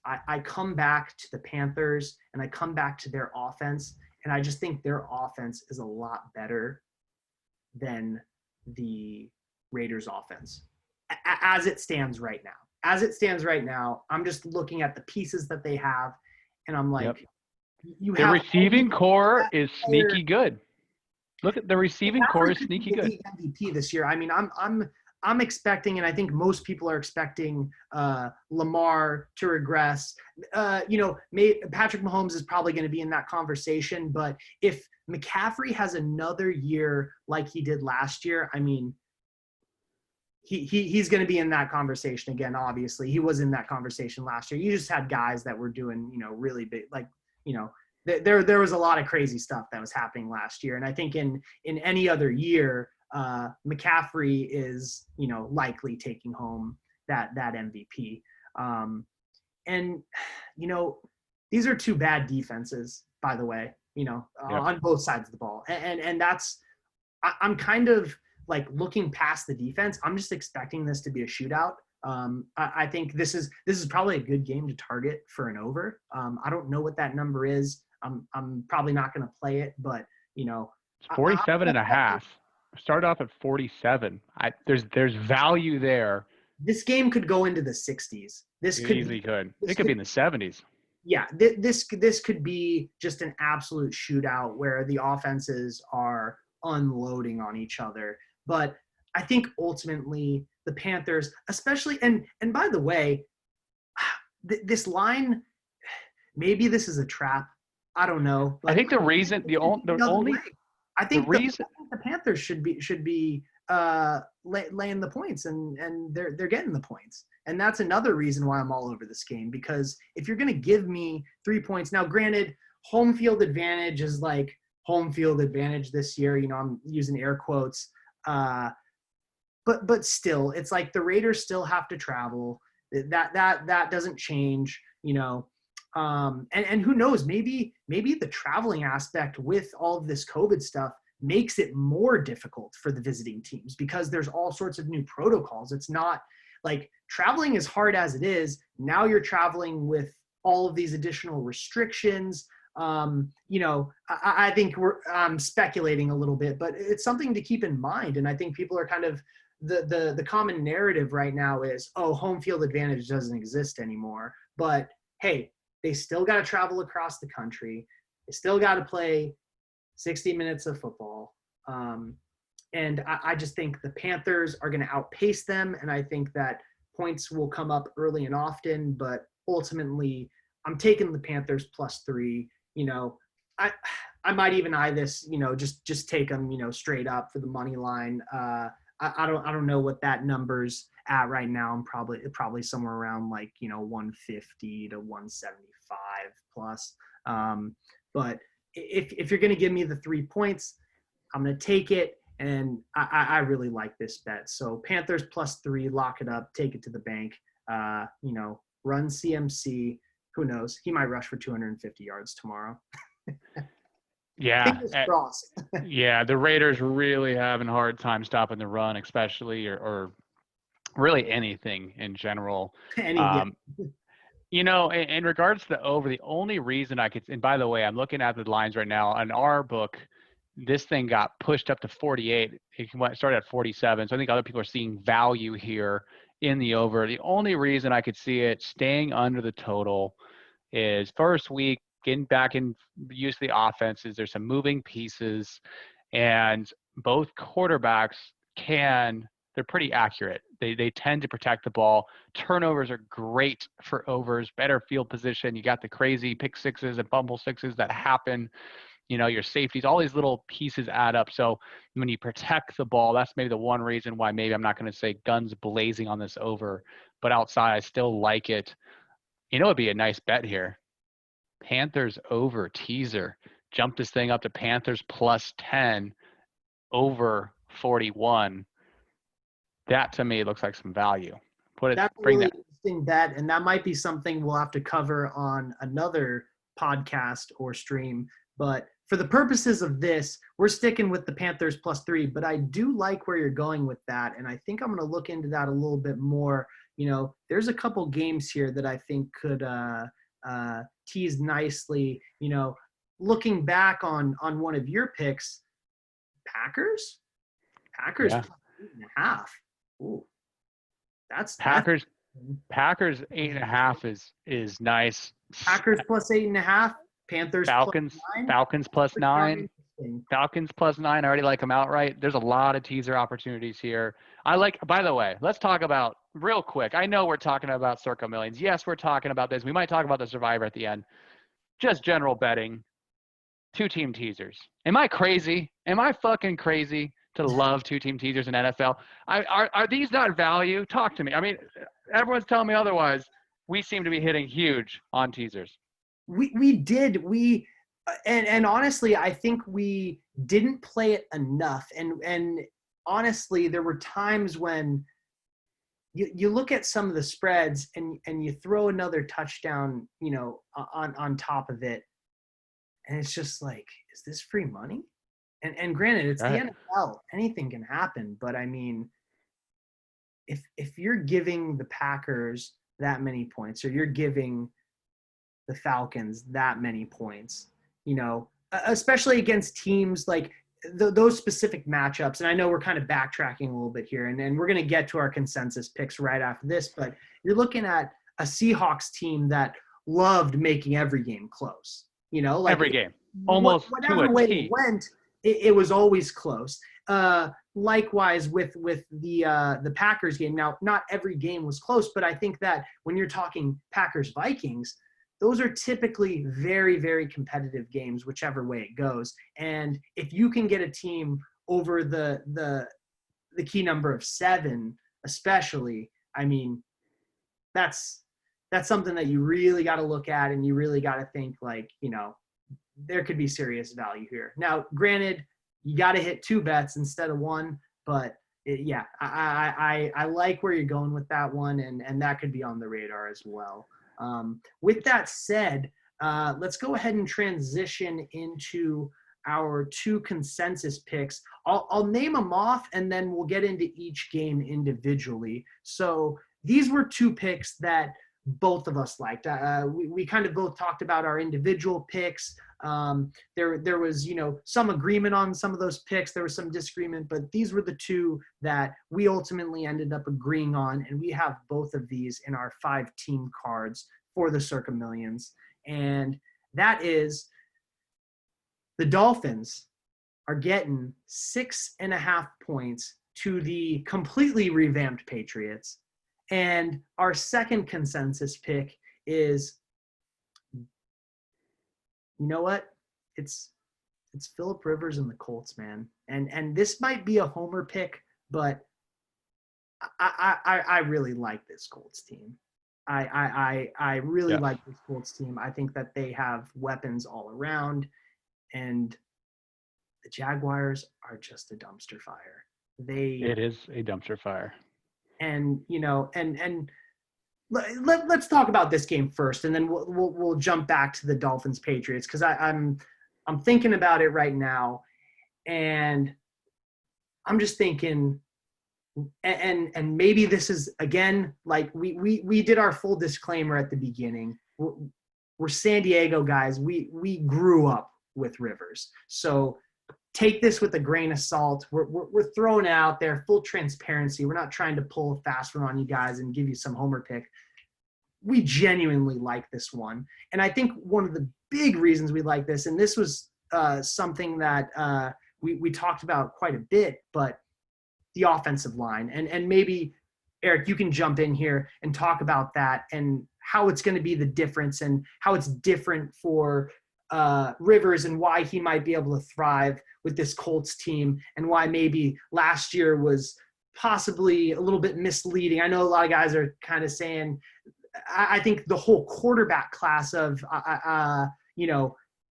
I come back to the Panthers and I come back to their offense, and I just think their offense is a lot better than the Raiders offense as it stands right now. As it stands right now, I'm just looking at the pieces that they have, and I'm like, the receiving core is sneaky good. Look at the receiving core is sneaky good. MVP this year. I mean, I'm expecting, and I think most people are expecting Lamar to regress. Patrick Mahomes is probably going to be in that conversation, but if McCaffrey has another year like he did last year, I mean, he's going to be in that conversation again. Obviously, he was in that conversation last year. You just had guys that were doing, really big, there was a lot of crazy stuff that was happening last year. And I think in any other year, McCaffrey is, likely taking home that MVP. These are two bad defenses, by the way, on both sides of the ball. And that's, I'm kind of like looking past the defense. I'm just expecting this to be a shootout. I think this is probably a good game to target for an over. I don't know what that number is. I'm probably not going to play it, but it's 47.5. Start off at 47. There's value there. This game could go into the 60s. It could be in the 70s. Yeah, this could be just an absolute shootout where the offenses are unloading on each other. But I think ultimately the Panthers, especially, and by the way, this line, maybe this is a trap. I don't know. I think the reason I think the Panthers should be laying the points, and they're getting the points. And that's another reason why I'm all over this game, because if you're going to give me 3 points, now granted, home field advantage is like home field advantage this year. I'm using air quotes. But still, it's like the Raiders still have to travel. That doesn't change, and who knows, maybe the traveling aspect with all of this COVID stuff makes it more difficult for the visiting teams, because there's all sorts of new protocols. It's not like traveling as hard as it is. Now you're traveling with all of these additional restrictions. I think I'm speculating a little bit, but it's something to keep in mind. And I think people are kind of the common narrative right now is, home field advantage doesn't exist anymore. But hey, they still got to travel across the country. They still got to play 60 minutes of football. And I just think the Panthers are going to outpace them. And I think that points will come up early and often, but ultimately I'm taking the Panthers +3. I might even eye this, just take them, straight up for the money line. I don't know what that number's at right now. I'm probably somewhere around 150 to 175 plus. But if you're going to give me the 3 points, I'm going to take it. And I really like this bet. So Panthers +3, lock it up, take it to the bank. Run CMC. Who knows? He might rush for 250 yards tomorrow. Yeah. Fingers crossed. Yeah. The Raiders really having a hard time stopping the run, especially, or really anything in general. In regards to the over, the only reason and by the way, I'm looking at the lines right now in our book. This thing got pushed up to 48. It started at 47. So I think other people are seeing value here in the over. The only reason I could see it staying under the total is first week, getting back in use of the offenses. There's some moving pieces, and both quarterbacks they're pretty accurate. They tend to protect the ball. Turnovers are great for overs, better field position. You got the crazy pick sixes and fumble sixes that happen. Your safeties, all these little pieces add up. So when you protect the ball, that's maybe the one reason why maybe I'm not going to say guns blazing on this over, but outside I still like it. It'd be a nice bet here. Panthers over teaser. Jump this thing up to Panthers +10 over 41. That to me looks like some value. That's a really interesting bet, and that might be something we'll have to cover on another podcast or stream. But for the purposes of this, we're sticking with the Panthers +3, but I do like where you're going with that. And I think I'm going to look into that a little bit more. There's a couple games here that I think could tease nicely. Looking back on one of your picks, Packers yeah. +8.5. Ooh, that's Packers 8.5 is nice. Packers +8.5. Panthers Falcons +9. Falcons +9. I already like them outright. There's a lot of teaser opportunities here. By the way, let's talk about real quick. I know we're talking about Circa Millions. Yes, we're talking about this. We might talk about the Survivor at the end. Just general betting. 2-team teasers. Am I crazy? Am I fucking crazy to love 2-team teasers in NFL? Are these not value? Talk to me. I mean, everyone's telling me otherwise. We seem to be hitting huge on teasers. We did. And honestly, I think we didn't play it enough. And honestly, there were times when you look at some of the spreads and you throw another touchdown, on top of it. And it's just like, is this free money? And granted, it's right. The NFL. Anything can happen. But I mean, if you're giving the Packers that many points, or you're giving the Falcons that many points, especially against teams like those specific matchups. And I know we're kind of backtracking a little bit here, and we're going to get to our consensus picks right after this, but you're looking at a Seahawks team that loved making every game close, every game, almost whatever way it went, it was always close. Likewise with the Packers game. Now, not every game was close, but I think that when you're talking Packers Vikings, those are typically very, very competitive games, whichever way it goes. And if you can get a team over the key number of 7, especially, I mean, that's something that you really got to look at, and you really got to think there could be serious value here. Now, granted, you got to hit 2 bets instead of 1, but I like where you're going with that one, and that could be on the radar as well. With that said, let's go ahead and transition into our 2 consensus picks. I'll name them off, and then we'll get into each game individually. So these were 2 picks that both of us liked. We kind of both talked about our individual picks. There was, some agreement on some of those picks. There was some disagreement, but these were the 2 that we ultimately ended up agreeing on. And we have both of these in our 5-team cards for the Circa Millions. And that is the Dolphins are getting 6.5 points to the completely revamped Patriots. And our second consensus pick is, you know what? it's Phillip Rivers and the Colts, man. And this might be a homer pick, but I really like this Colts team. I really Yes. like this Colts team. I think that they have weapons all around, and the Jaguars are just a dumpster fire. It is a dumpster fire. And let's talk about this game first, and then we'll jump back to the Dolphins Patriots, because I'm thinking about it right now, and I'm just thinking, and maybe this is, again, like we did our full disclaimer at the beginning. We're San Diego guys. We grew up with Rivers, so take this with a grain of salt. We're throwing it out there, full transparency. We're not trying to pull a fast one on you guys and give you some homer pick. We genuinely like this one. And I think one of the big reasons we like this, and this was something that we talked about quite a bit, but the offensive line. And maybe, Eric, you can jump in here and talk about that and how it's going to be the difference, and how it's different for Rivers, and why he might be able to thrive with this Colts team, and why maybe last year was possibly a little bit misleading. I know a lot of guys are kind of saying, I think the whole quarterback class of,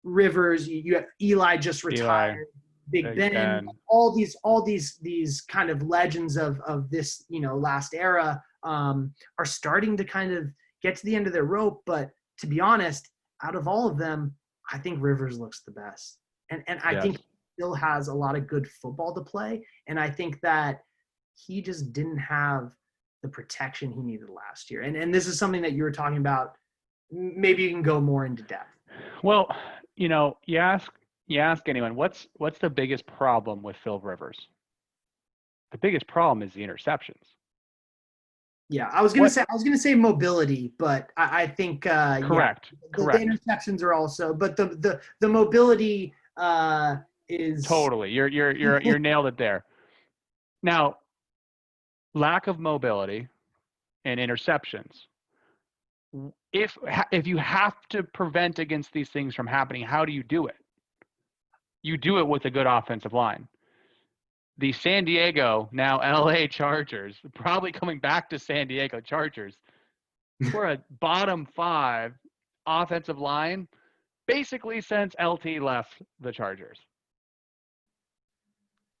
Rivers, you have Eli just retired, Big Ben, all these kind of legends of this, last era are starting to kind of get to the end of their rope. But to be honest, out of all of them, I think Rivers looks the best. And I think he still has a lot of good football to play. And I think that he just didn't have the protection he needed last year. And this is something that you were talking about. Maybe you can go more into depth. Well, you ask anyone, what's the biggest problem with Phil Rivers? The biggest problem is the interceptions. Yeah, I was gonna say mobility, but I think correct. The interceptions are also, but the mobility is totally. You're nailed it there. Now, lack of mobility and interceptions. If you have to prevent against these things from happening, how do you do it? You do it with a good offensive line. The San Diego, now LA Chargers, probably coming back to San Diego Chargers, for a bottom 5 offensive line basically since LT left the Chargers.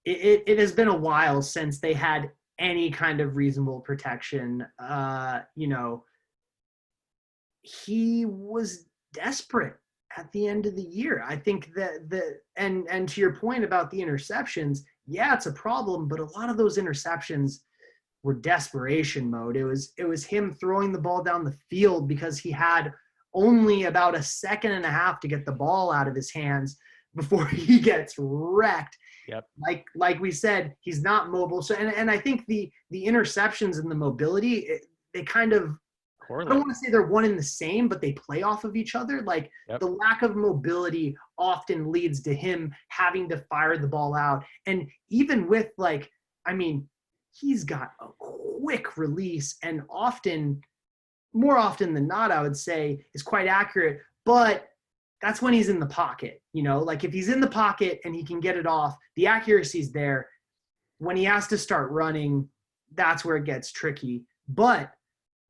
It has been a while since they had any kind of reasonable protection. He was desperate at the end of the year. I think that and to your point about the interceptions, yeah, it's a problem, but a lot of those interceptions were desperation mode. It was him throwing the ball down the field because he had only about a second and a half to get the ball out of his hands before he gets wrecked. Yep. Like we said, he's not mobile. So and I think the interceptions and the mobility, they kind of, I don't want to say they're one and the same, but they play off of each other. Like the lack of mobility often leads to him having to fire the ball out. And even with he's got a quick release, and more often than not, I would say, is quite accurate. But that's when he's in the pocket. Like if he's in the pocket and he can get it off, the accuracy's there. When he has to start running, that's where it gets tricky. But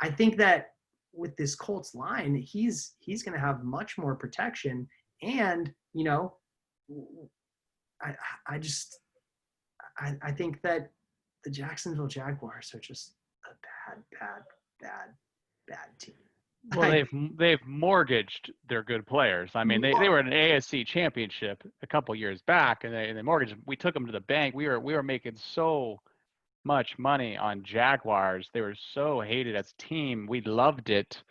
I think that with this Colts line, he's going to have much more protection. And, I think that the Jacksonville Jaguars are just a bad team. Well, they've mortgaged their good players. I mean, they were in an ASC championship a couple years back, and they mortgaged. We took them to the bank. We were making so much money on Jaguars. They were so hated as a team. We loved it.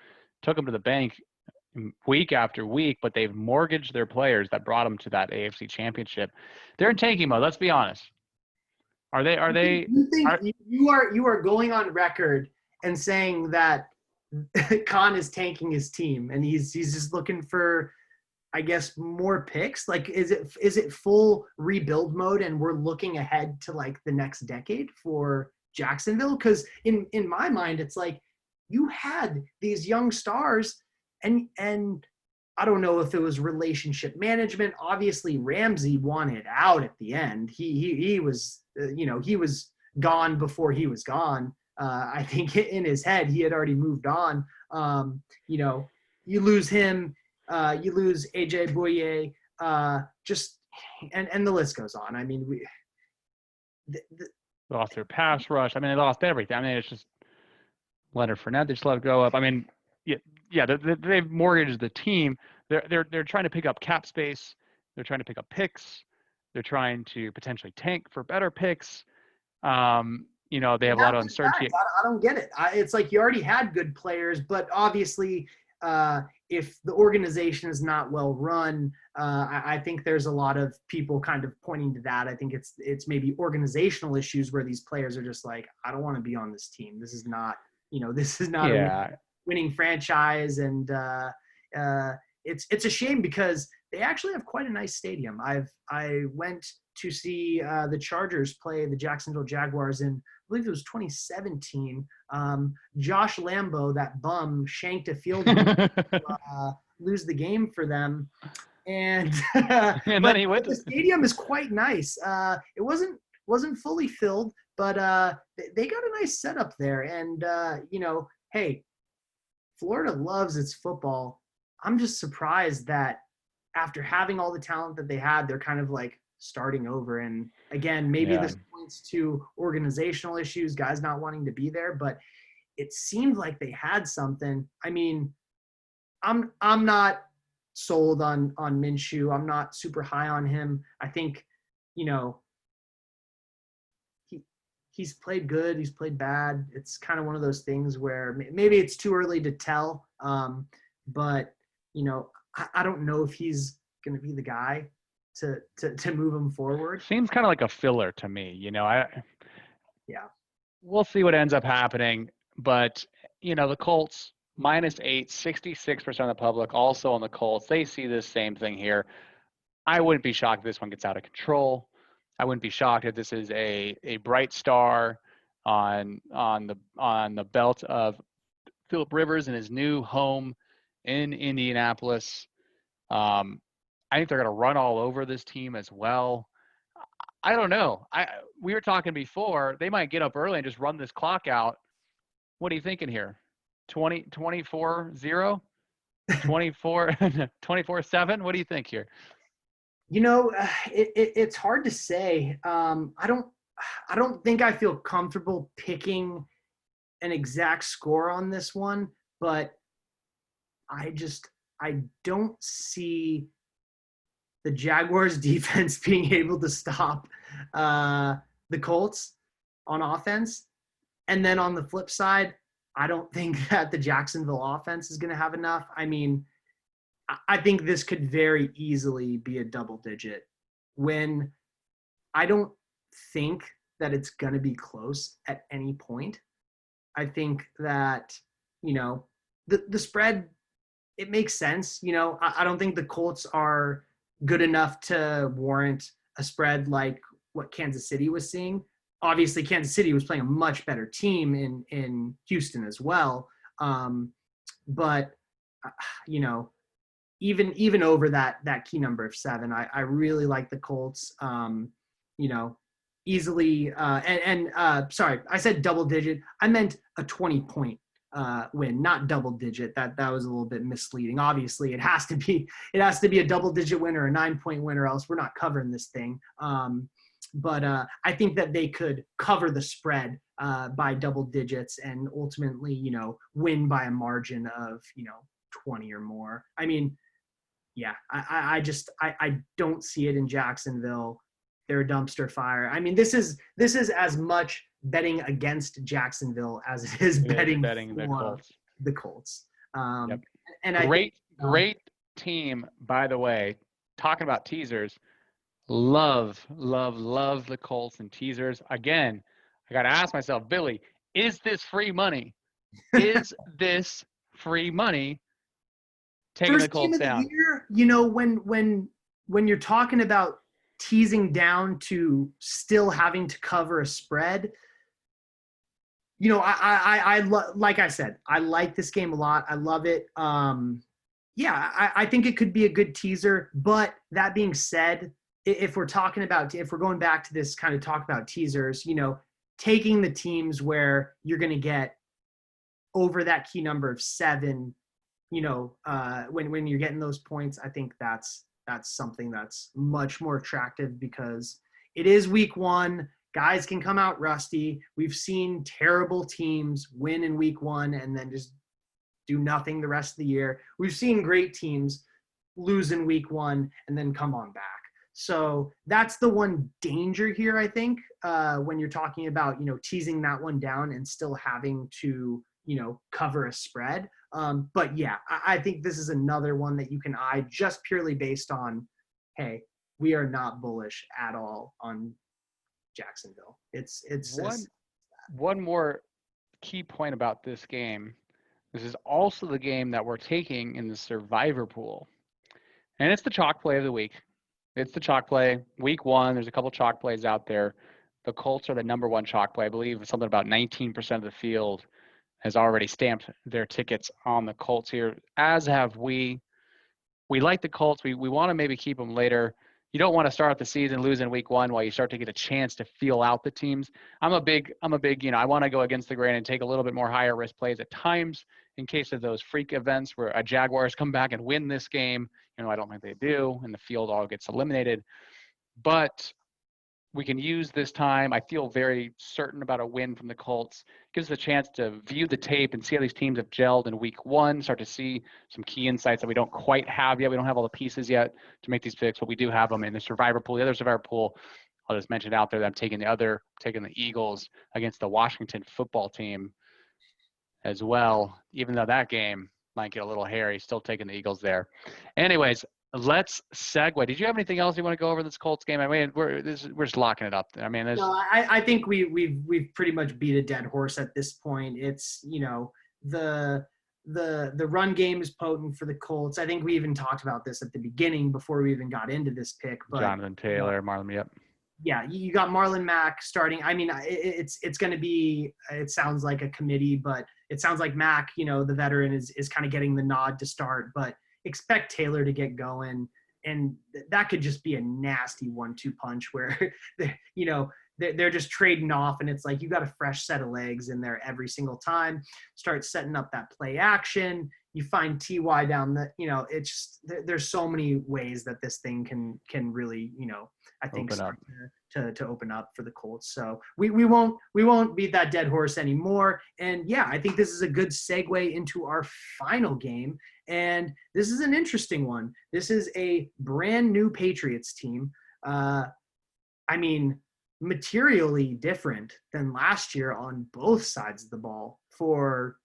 Took them to the bank week after week, but they've mortgaged their players that brought them to that AFC championship. They're in tanking mode. Let's be honest. Are they? You are going on record and saying that Khan is tanking his team, and he's just looking for, I guess, more picks? Like, is it full rebuild mode, and we're looking ahead to like the next decade for Jacksonville? Because in my mind, it's like you had these young stars, and I don't know if it was relationship management. Obviously, Ramsey wanted out at the end. He was, he was gone before he was gone. I think in his head, he had already moved on. You lose him, you lose AJ Bouye, and the list goes on. I mean, lost their pass rush. I mean, they lost everything. I mean, it's just Leonard Fournette. They just let it go up. I mean, they've mortgaged the team. They're trying to pick up cap space. They're trying to pick up picks. They're trying to potentially tank for better picks. They have a lot of uncertainty. I don't get it. It's like you already had good players, but obviously, if the organization is not well run, I think there's a lot of people kind of pointing to that. I think it's maybe organizational issues where these players are just like, I don't want to be on this team. This is not, a winning franchise, and it's a shame because they actually have quite a nice stadium. I went to see the Chargers play the Jacksonville Jaguars in, I believe it was 2017. Josh Lambo, that bum, shanked a field goal to lose the game for them. And, and then he went. The stadium is quite nice. It wasn't fully filled, but they got a nice setup there. And hey, Florida loves its football. I'm just surprised that after having all the talent that they had, they're kind of like starting over. And again, maybe this points to organizational issues, guys not wanting to be there, but it seemed like they had something. I mean, I'm not sold on Minshew. I'm not super high on him. I think, he's played good. He's played bad. It's kind of one of those things where maybe it's too early to tell. But I don't know if he's going to be the guy to move him forward. Seems kind of like a filler to me. Yeah. We'll see what ends up happening. But, the Colts, -8, 66% of the public also on the Colts. They see this same thing here. I wouldn't be shocked if this one gets out of control. I wouldn't be shocked if this is a bright star on the belt of Phillip Rivers in his new home in Indianapolis. I think they're going to run all over this team as well. I don't know. We were talking before, they might get up early and just run this clock out. What are you thinking here? 24-0? 24-7? What do you think here? It's hard to say. I don't think I feel comfortable picking an exact score on this one, but I don't see the Jaguars defense being able to stop the Colts on offense. And then on the flip side, I don't think that the Jacksonville offense is going to have enough. I mean, I think this could very easily be a double digit win. I don't think that it's going to be close at any point. I think that, the spread, it makes sense. I don't think the Colts are good enough to warrant a spread like what Kansas City was seeing. Obviously, Kansas City was playing a much better team in Houston as well. But, even over that key number of 7, I really like the Colts, easily. Sorry, I said double digit. I meant a 20-point win, not double digit. That was a little bit misleading. Obviously, it has to be a double digit win or a 9-point win, or else we're not covering this thing. But I think that they could cover the spread by double digits and ultimately, win by a margin of 20 or more. I mean, yeah, I don't see it in Jacksonville. They're a dumpster fire. I mean, this is as much betting against Jacksonville as it is betting for the Colts. And great team, by the way. Talking about teasers, love the Colts and teasers. Again, I got to ask myself, Billy, is this free money? Is this free money? Taking First the Colts game of down. The year, when you're talking about teasing down to still having to cover a spread, I like I said, I like this game a lot. I love it. Yeah, I think it could be a good teaser. But that being said, if we're going back to this kind of talk about teasers, taking the teams where you're going to get over that key number of 7, when you're getting those points, I think that's something that's much more attractive because it is week 1. Guys can come out rusty. We've seen terrible teams win in week 1 and then just do nothing the rest of the year. We've seen great teams lose in week 1 and then come on back. So that's the one danger here, I think, when you're talking about, teasing that one down and still having to, cover a spread. But yeah, I think this is another one that you can eye just purely based on, hey, we are not bullish at all on Jacksonville. It's one more key point about this game. This is also the game that we're taking in the survivor pool. And it's the chalk play of the week. It's the chalk play. Week 1, there's a couple chalk plays out there. The Colts are the number 1 chalk play. I believe something about 19% of the field has already stamped their tickets on the Colts here, as have we. We like the Colts. We want to maybe keep them later. You don't want to start the season losing week 1 while you start to get a chance to feel out the teams. I'm a big, I want to go against the grain and take a little bit more higher risk plays at times in case of those freak events where a Jaguars come back and win this game. I don't think they do, and the field all gets eliminated. But we can use this time. I feel very certain about a win from the Colts. Gives us a chance to view the tape and see how these teams have gelled in week 1, start to see some key insights that we don't quite have yet. We don't have all the pieces yet to make these picks, but we do have them in the survivor pool. The other survivor pool, I'll just mention out there that I'm taking the Eagles against the Washington football team as well, even though that game might get a little hairy, still taking the Eagles there. Anyways, let's segue. Did you have anything else you want to go over this Colts game? I mean, we're just locking it up. I mean, no, I think we've pretty much beat a dead horse at this point. It's the run game is potent for the Colts. I think we even talked about this at the beginning before we even got into this pick. But Jonathan Taylor, Marlon, yep. Yeah, you got Marlon Mack starting. I mean, it's going to be. It sounds like a committee, but it sounds like Mack, the veteran, is kind of getting the nod to start. But expect Taylor to get going, and that could just be a nasty 1-2 punch where they're just trading off, and it's like you got a fresh set of legs in there every single time. Start setting up that play action. You find TY down the, it's just, there's so many ways that this thing can really, I think start to open up for the Colts. So we won't beat that dead horse anymore. And yeah, I think this is a good segue into our final game. And this is an interesting one. This is a brand new Patriots team. I mean, materially different than last year on both sides of the ball for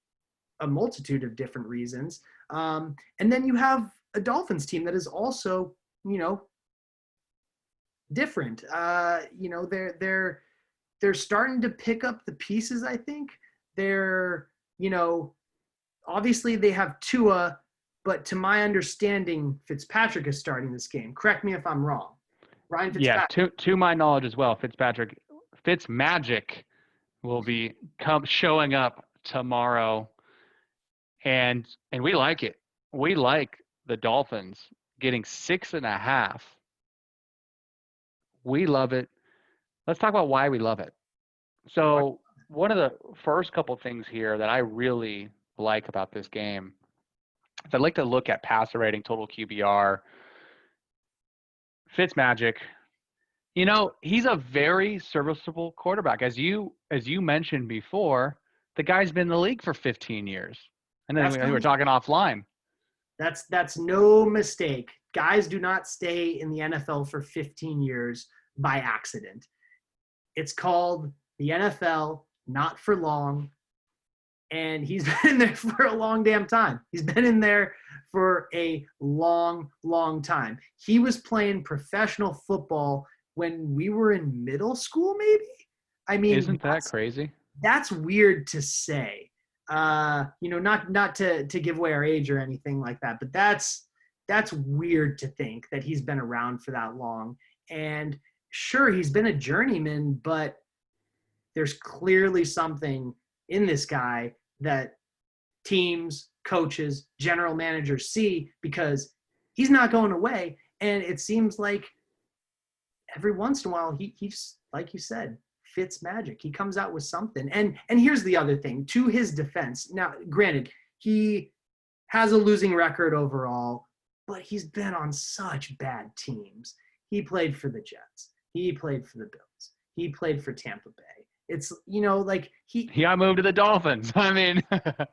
a multitude of different reasons. And then you have a Dolphins team that is also, different. They're starting to pick up the pieces, I think. They're, obviously they have Tua, but to my understanding, Fitzpatrick is starting this game. Correct me if I'm wrong. Ryan Fitzpatrick. Yeah, to my knowledge as well, Fitzmagic will be showing up tomorrow. And we like it. We like the Dolphins getting 6.5. We love it. Let's talk about why we love it. So one of the first couple things here that I really like about this game is I like to look at passer rating, total QBR. Fitzmagic, he's a very serviceable quarterback. As you mentioned before, the guy's been in the league for 15 years. And then we were talking offline. That's no mistake. Guys do not stay in the NFL for 15 years by accident. It's called the NFL, not for long. And he's been in there for a long damn time. He's been in there for a long, long time. He was playing professional football when we were in middle school, maybe? I mean, isn't that crazy? That's weird to say. Not to give away our age or anything like that, but that's weird to think that he's been around for that long. And sure, he's been a journeyman, but there's clearly something in this guy that teams, coaches, general managers see, because he's not going away. And it seems like every once in a while, he's, like you said, Fitz magic. He comes out with something. And here's the other thing, to his defense. Now, granted, he has a losing record overall, but he's been on such bad teams. He played for the Jets. He played for the Bills. He played for Tampa Bay. It's, like he got moved to the Dolphins. I mean,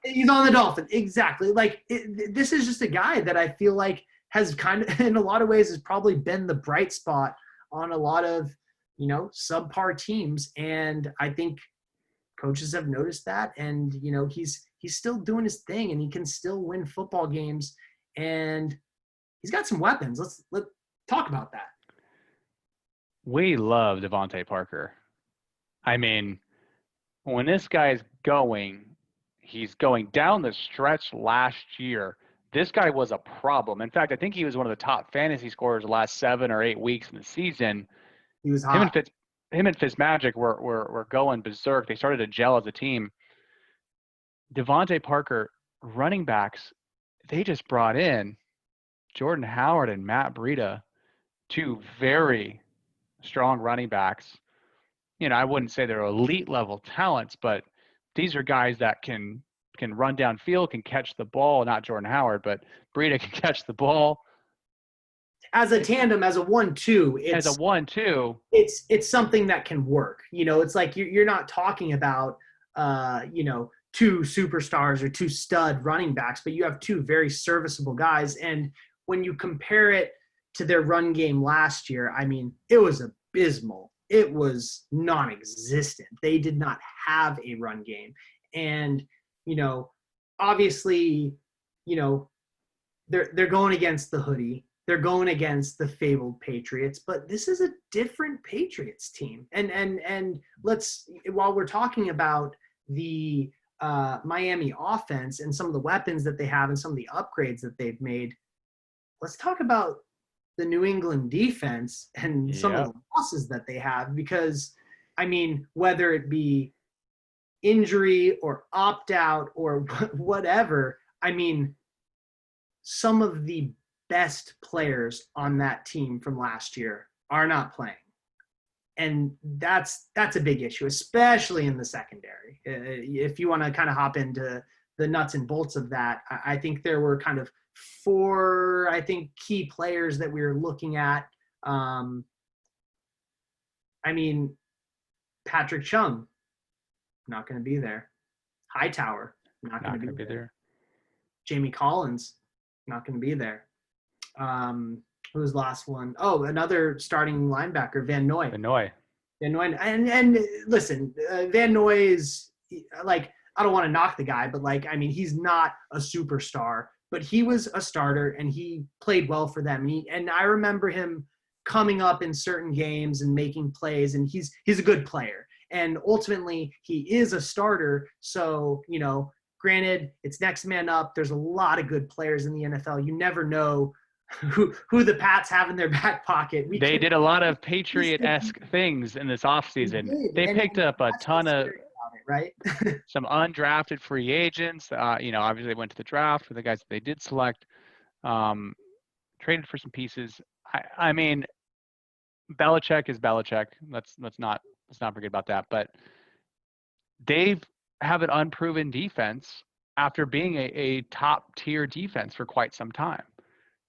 he's on the Dolphins. Exactly. Like this is just a guy that I feel like has kind of, in a lot of ways, has probably been the bright spot on a lot of, subpar teams. And I think coaches have noticed that. And, he's still doing his thing, and he can still win football games. And he's got some weapons. Let's talk about that. We love Devontae Parker. I mean, when this guy's he's going down the stretch last year. This guy was a problem. In fact, I think he was one of the top fantasy scorers the last 7 or 8 weeks in the season. He was hot. Him and Fitzmagic were going berserk. They started to gel as a team. Devontae Parker, running backs, they just brought in Jordan Howard and Matt Breida, 2 very strong running backs. I wouldn't say they're elite level talents, but these are guys that can run downfield, can catch the ball. Not Jordan Howard, but Breida can catch the ball. As a tandem, as a 1-2, it's something that can work. It's like you're not talking about 2 superstars or 2 stud running backs, but you have 2 very serviceable guys. And when you compare it to their run game last year, I mean, it was abysmal. It was non-existent. They did not have a run game. And, obviously, they're going against the hoodie. They're going against the fabled Patriots, but this is a different Patriots team. And let's, while we're talking about the Miami offense and some of the weapons that they have and some of the upgrades that they've made, let's talk about the New England defense and some of the losses that they have, because, I mean, whether it be injury or opt-out or whatever, I mean, some of the best players on that team from last year are not playing. And that's a big issue, especially in the secondary. If you want to kind of hop into the nuts and bolts of that, I think there were kind of 4, key players that we were looking at. I mean, Patrick Chung, not going to be there. Hightower, not going to be there. Jamie Collins, not going to be there. Who was the last one? Oh, another starting linebacker, Van Noy. And listen, Van Noy is, like, I don't want to knock the guy, but, like, I mean, he's not a superstar, but he was a starter and he played well for them. And I remember him coming up in certain games and making plays, and he's a good player. And ultimately, he is a starter. So, granted, it's next man up. There's a lot of good players in the NFL. You never know who the Pats have in their back pocket. They did a lot of Patriot-esque things in this offseason. They picked up a ton of right? some undrafted free agents. Obviously they went to the draft for the guys that they did select. Traded for some pieces. I mean, Belichick is Belichick. Let's not forget about that. But they have an unproven defense after being a top tier defense for quite some time.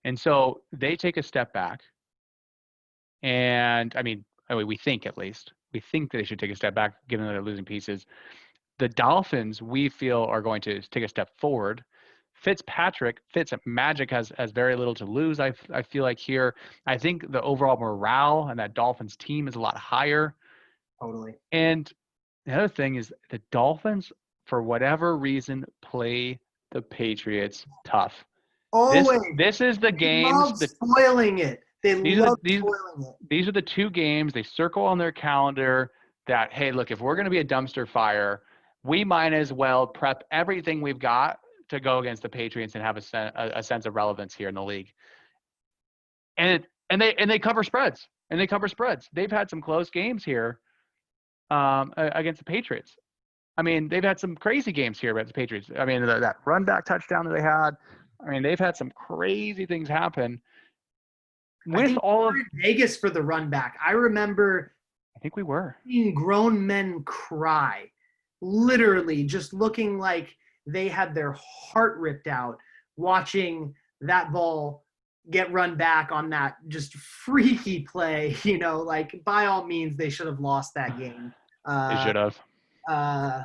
And so they take a step back. And I mean, we think at least. We think that they should take a step back given that they're losing pieces. The Dolphins, we feel, are going to take a step forward. Fitzmagic has very little to lose, I feel like here. I think the overall morale on that Dolphins team is a lot higher. Totally. And the other thing is the Dolphins, for whatever reason, play the Patriots tough. Always. This is the games. Spoiling it. These are the 2 games they circle on their calendar that, hey, look, if we're going to be a dumpster fire, we might as well prep everything we've got to go against the Patriots and have a sense of relevance here in the league. And they cover spreads. They've had some close games here against the Patriots. I mean, they've had some crazy games here about the Patriots. I mean, that run back touchdown that they had. I mean, they've had some crazy things happen. I With think all of, we were in Vegas for the run back. I remember I think we were. seeing grown men cry, literally just looking like they had their heart ripped out watching that ball get run back on that just freaky play. Like by all means, they should have lost that game. They Uh, should have. uh,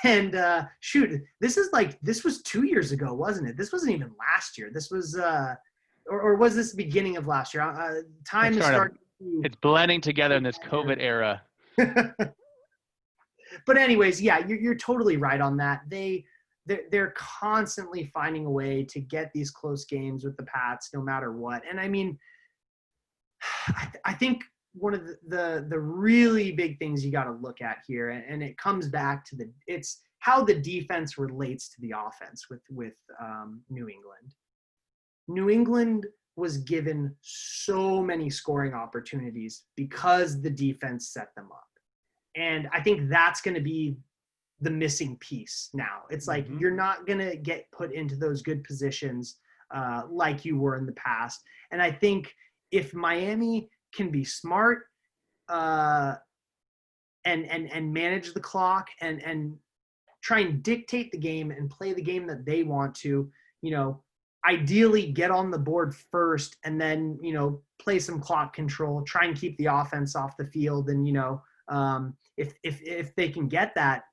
and shoot, this was 2 years ago, wasn't it? This wasn't even last year. This was, or was this the beginning of last year? Time is starting. It's blending together in this COVID era. But anyways, yeah, you're totally right on that. They're constantly finding a way to get these close games with the Pats, no matter what. And I mean, I think one of the really big things you got to look at here, and it comes back to it's how the defense relates to the offense with New England. New England was given so many scoring opportunities because the defense set them up. And I think that's going to be the missing piece now. It's like you're not going to get put into those good positions like you were in the past. And I think if Miami can be smart and manage the clock and try and dictate the game and play the game that they want to, ideally get on the board first and then, play some clock control, try and keep the offense off the field. And, if they can get that,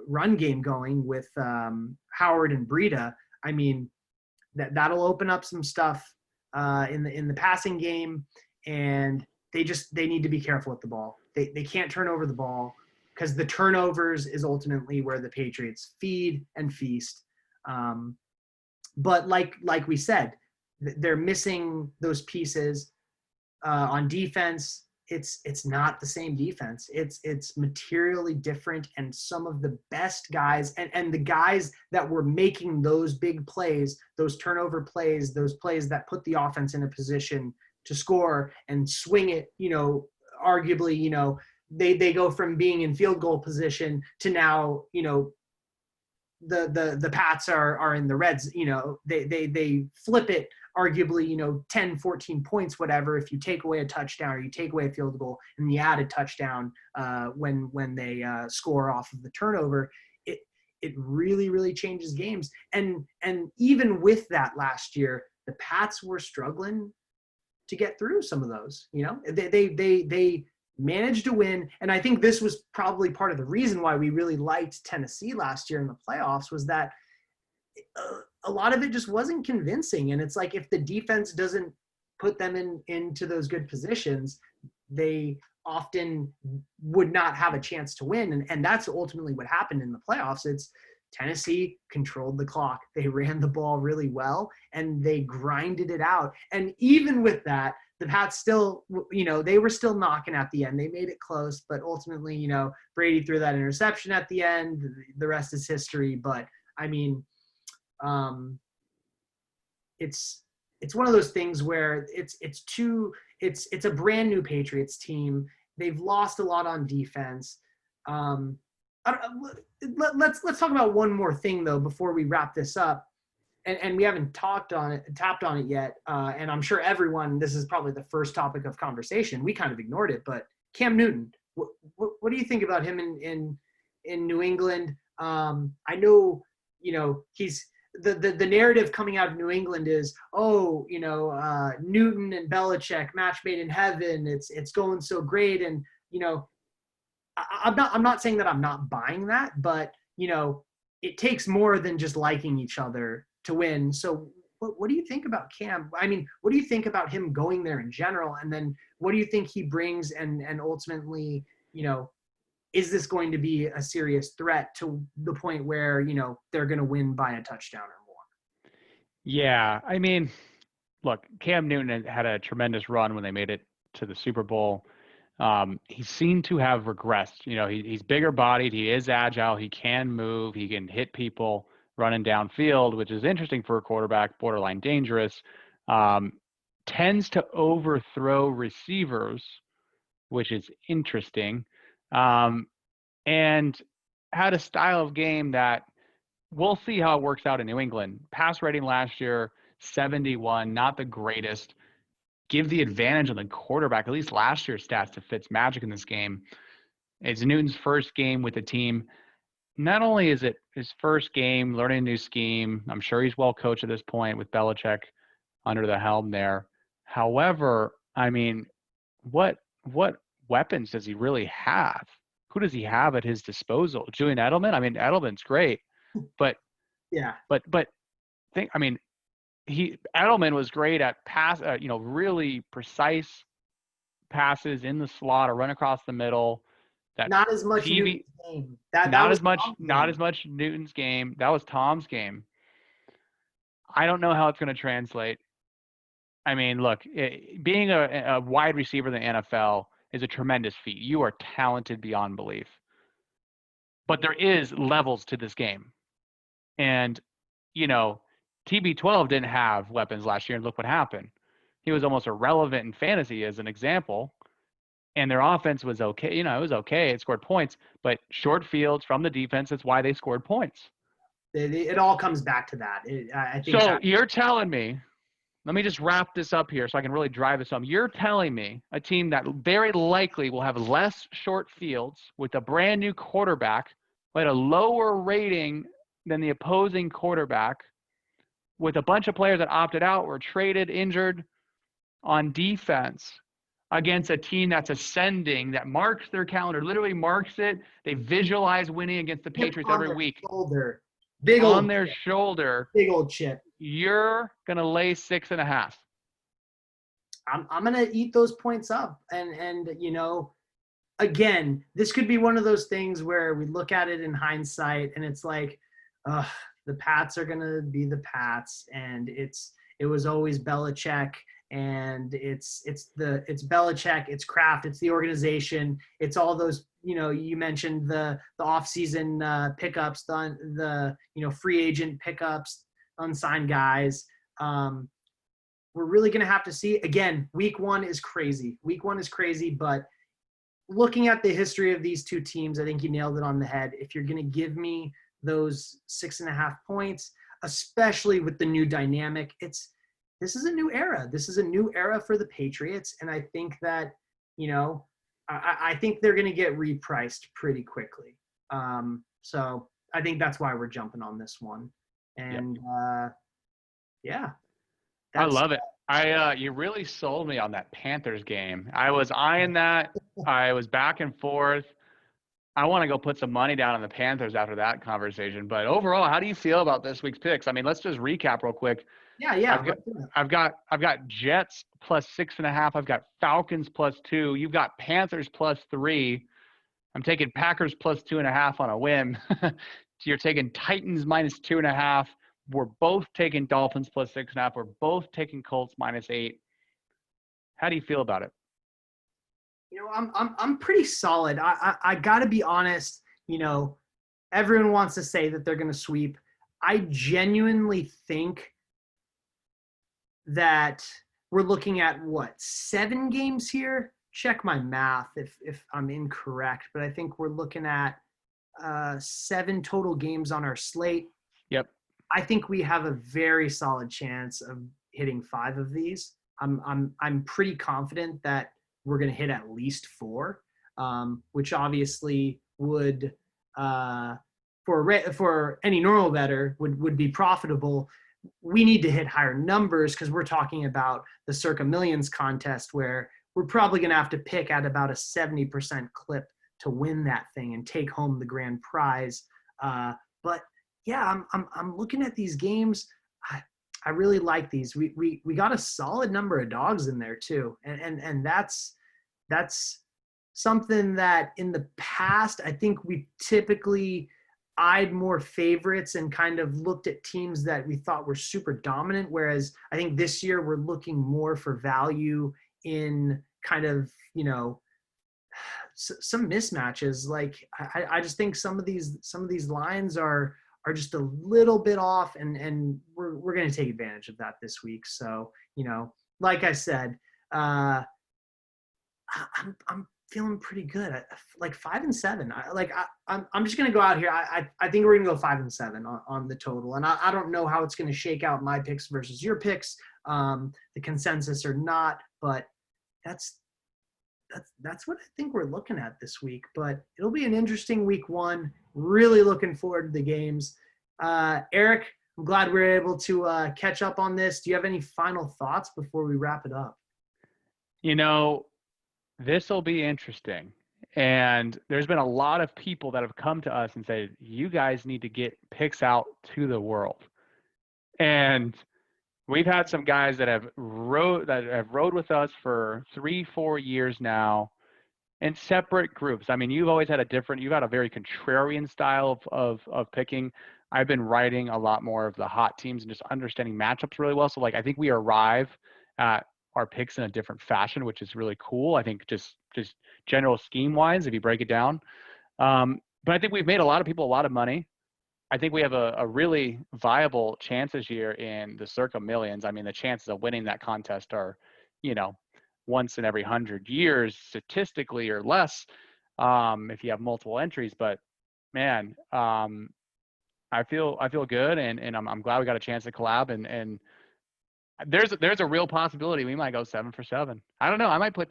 run game going with Howard and Breida, I mean, that'll open up some stuff in the passing game, and they need to be careful with the ball. They can't turn over the ball because the turnovers is ultimately where the Patriots feed and feast. But like we said, they're missing those pieces on defense. It's not the same defense. It's materially different, and some of the best guys and the guys that were making those big plays, those turnover plays, those plays that put the offense in a position to score and swing it, arguably, they go from being in field goal position to now, the Pats are in the reds, they flip it arguably, 10, 14 points, whatever, if you take away a touchdown or you take away a field goal and you add a touchdown when they score off of the turnover, it really, really changes games. And even with that last year, the Pats were struggling to get through some of those, they managed to win. And I think this was probably part of the reason why we really liked Tennessee last year in the playoffs, was that a lot of it just wasn't convincing. And it's like, if the defense doesn't put them into those good positions, they often would not have a chance to win. And that's ultimately what happened in the playoffs. It's Tennessee controlled the clock. They ran the ball really well and they grinded it out. And even with that, the Pats still, they were still knocking at the end. They made it close, but ultimately, Brady threw that interception at the end. The rest is history. But I mean, it's one of those things where it's a brand new Patriots team. They've lost a lot on defense. Let's talk about one more thing though before we wrap this up. And we haven't tapped on it yet. And I'm sure everyone, this is probably the first topic of conversation. We kind of ignored it, but Cam Newton, what do you think about him in New England? I know, he's the narrative coming out of New England is, Newton and Belichick, match made in heaven. It's going so great. And, I'm not saying that I'm not buying that, but, it takes more than just liking each other to win. So what do you think about Cam? I mean, what do you think about him going there in general? And then what do you think he brings? And ultimately, is this going to be a serious threat to the point where, they're going to win by a touchdown or more? Yeah. I mean, look, Cam Newton had a tremendous run when they made it to the Super Bowl. He seemed to have regressed. He's bigger bodied. He is agile. He can move. He can hit people running downfield, which is interesting for a quarterback, borderline dangerous. Tends to overthrow receivers, which is interesting. and had a style of game that we'll see how it works out in New England. Pass rating last year, 71, not the greatest. Give the advantage on the quarterback, at least last year's stats to Fitzmagic in this game. It's Newton's first game with the team. Not only is it his first game, learning a new scheme, I'm sure he's well coached at this point with Belichick under the helm there. However, I mean, what weapons does he really have? Who does he have at his disposal? Julian Edelman? I mean, Edelman's great, but Yeah. but I mean, Edelman was great at really precise passes in the slot or run across the middle. That Not as much TV, Newton's game. That not was as much, Tom's not game. as much Newton's game. That was Tom's game. I don't know how it's going to translate. I mean, look, being a wide receiver in the NFL is a tremendous feat. You are talented beyond belief. But there is levels to this game. And, TB12 didn't have weapons last year, and look what happened. He was almost irrelevant in fantasy as an example. And their offense was okay. It was okay. It scored points, but short fields from the defense, that's why they scored points. It all comes back to that. I think so you're telling me, let me just wrap this up here so I can really drive this home. You're telling me a team that very likely will have less short fields with a brand new quarterback, but a lower rating than the opposing quarterback, with a bunch of players that opted out, were traded, injured on defense, against a team that's ascending, that marks their calendar, literally marks it. They visualize winning against the Patriots every week. Shoulder. On their shoulder. Big old chip. You're going to lay 6.5. I'm going to eat those points up. And again, this could be one of those things where we look at it in hindsight and it's like, the Pats are going to be the Pats. And it was always Belichick. And it's Belichick, it's Kraft, it's the organization, it's all those, you mentioned the offseason pickups, the free agent pickups, unsigned guys. We're really going to have to see. Again, week one is crazy, but looking at the history of these two teams, I think you nailed it on the head. If you're going to give me those 6.5 points, especially with the new dynamic, this is a new era. This is a new era for the Patriots. And I think that, I think they're going to get repriced pretty quickly. So I think that's why we're jumping on this one. And yeah. I love it. You really sold me on that Panthers game. I was eyeing that. I was back and forth. I want to go put some money down on the Panthers after that conversation. But overall, how do you feel about this week's picks? I mean, let's just recap real quick. Yeah. I've got Jets plus 6.5. I've got Falcons plus 2. You've got Panthers plus 3. I'm taking Packers plus 2.5 on a whim. So you're taking Titans minus 2.5. We're both taking Dolphins plus 6.5. We're both taking Colts minus 8. How do you feel about it? I'm pretty solid. I got to be honest. Everyone wants to say that they're going to sweep. I genuinely think that we're looking at 7 games here. Check my math if I'm incorrect, but I think we're looking at 7 total games on our slate. Yep. I think we have a very solid chance of hitting 5 of these. I'm pretty confident that we're going to hit at least 4, which obviously would for any normal bettor would be profitable. We need to hit higher numbers because we're talking about the Circa Millions contest where we're probably going to have to pick at about a 70% clip to win that thing and take home the grand prize. But yeah, I'm looking at these games. I really like these. We got a solid number of dogs in there too. And that's something that in the past, I think we typically eyed more favorites and kind of looked at teams that we thought were super dominant. Whereas I think this year we're looking more for value in kind of, some mismatches. Like I just think some of these lines are just a little bit off and we're going to take advantage of that this week. So, like I said, I'm feeling pretty good. Like 5-7. I'm just gonna go out here. I think we're gonna go 5-7 on the total, and I don't know how it's gonna shake out my picks versus your picks, the consensus or not, but that's what I think we're looking at this week. But it'll be an interesting week 1. Really looking forward to the games. Eric, I'm glad we were able to catch up on this. Do you have any final thoughts before we wrap it up? This will be interesting. And there's been a lot of people that have come to us and said, you guys need to get picks out to the world. And we've had some guys that have rode with us for 3-4 years now in separate groups. I mean, you've had a very contrarian style of picking. I've been writing a lot more of the hot teams and just understanding matchups really well. So I think we arrive at our picks in a different fashion, which is really cool. I think just general scheme wise, if you break it down. But I think we've made a lot of people a lot of money. I think we have a really viable chance this year in the Circa millions. I mean, the chances of winning that contest are, once in every 100 years statistically or less, if you have multiple entries. But man, I feel good, and I'm glad we got a chance to collab, and there's a real possibility we might go 7 for 7. I don't know. I might put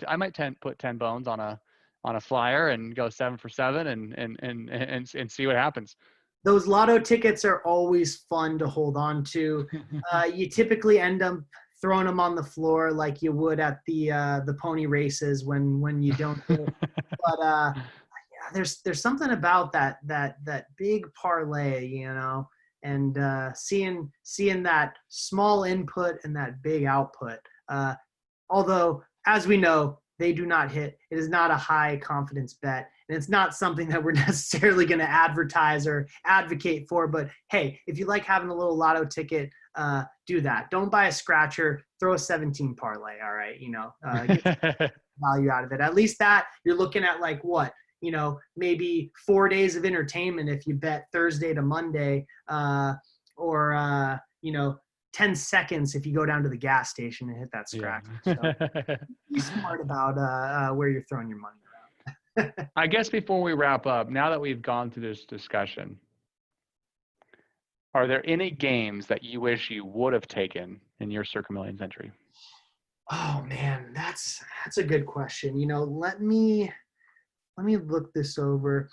10 bones on a flyer and go 7 for 7 and see what happens. Those lotto tickets are always fun to hold on to. You typically end up throwing them on the floor like you would at the pony races when you don't hit. But yeah, there's something about that big parlay, and seeing that small input and that big output. Although, as we know, they do not hit. It is not a high confidence bet, and it's not something that we're necessarily going to advertise or advocate for. But hey, if you like having a little lotto ticket, do that. Don't buy a scratcher. Throw a 17 parlay. All right, get value out of it. At least that you're looking at maybe 4 days of entertainment if you bet Thursday to Monday, or 10 seconds if you go down to the gas station and hit that scratch. Yeah. So be smart about where you're throwing your money around. I guess before we wrap up, now that we've gone through this discussion, are there any games that you wish you would have taken in your Circa Millions entry? Oh man, that's a good question. Let me look this over.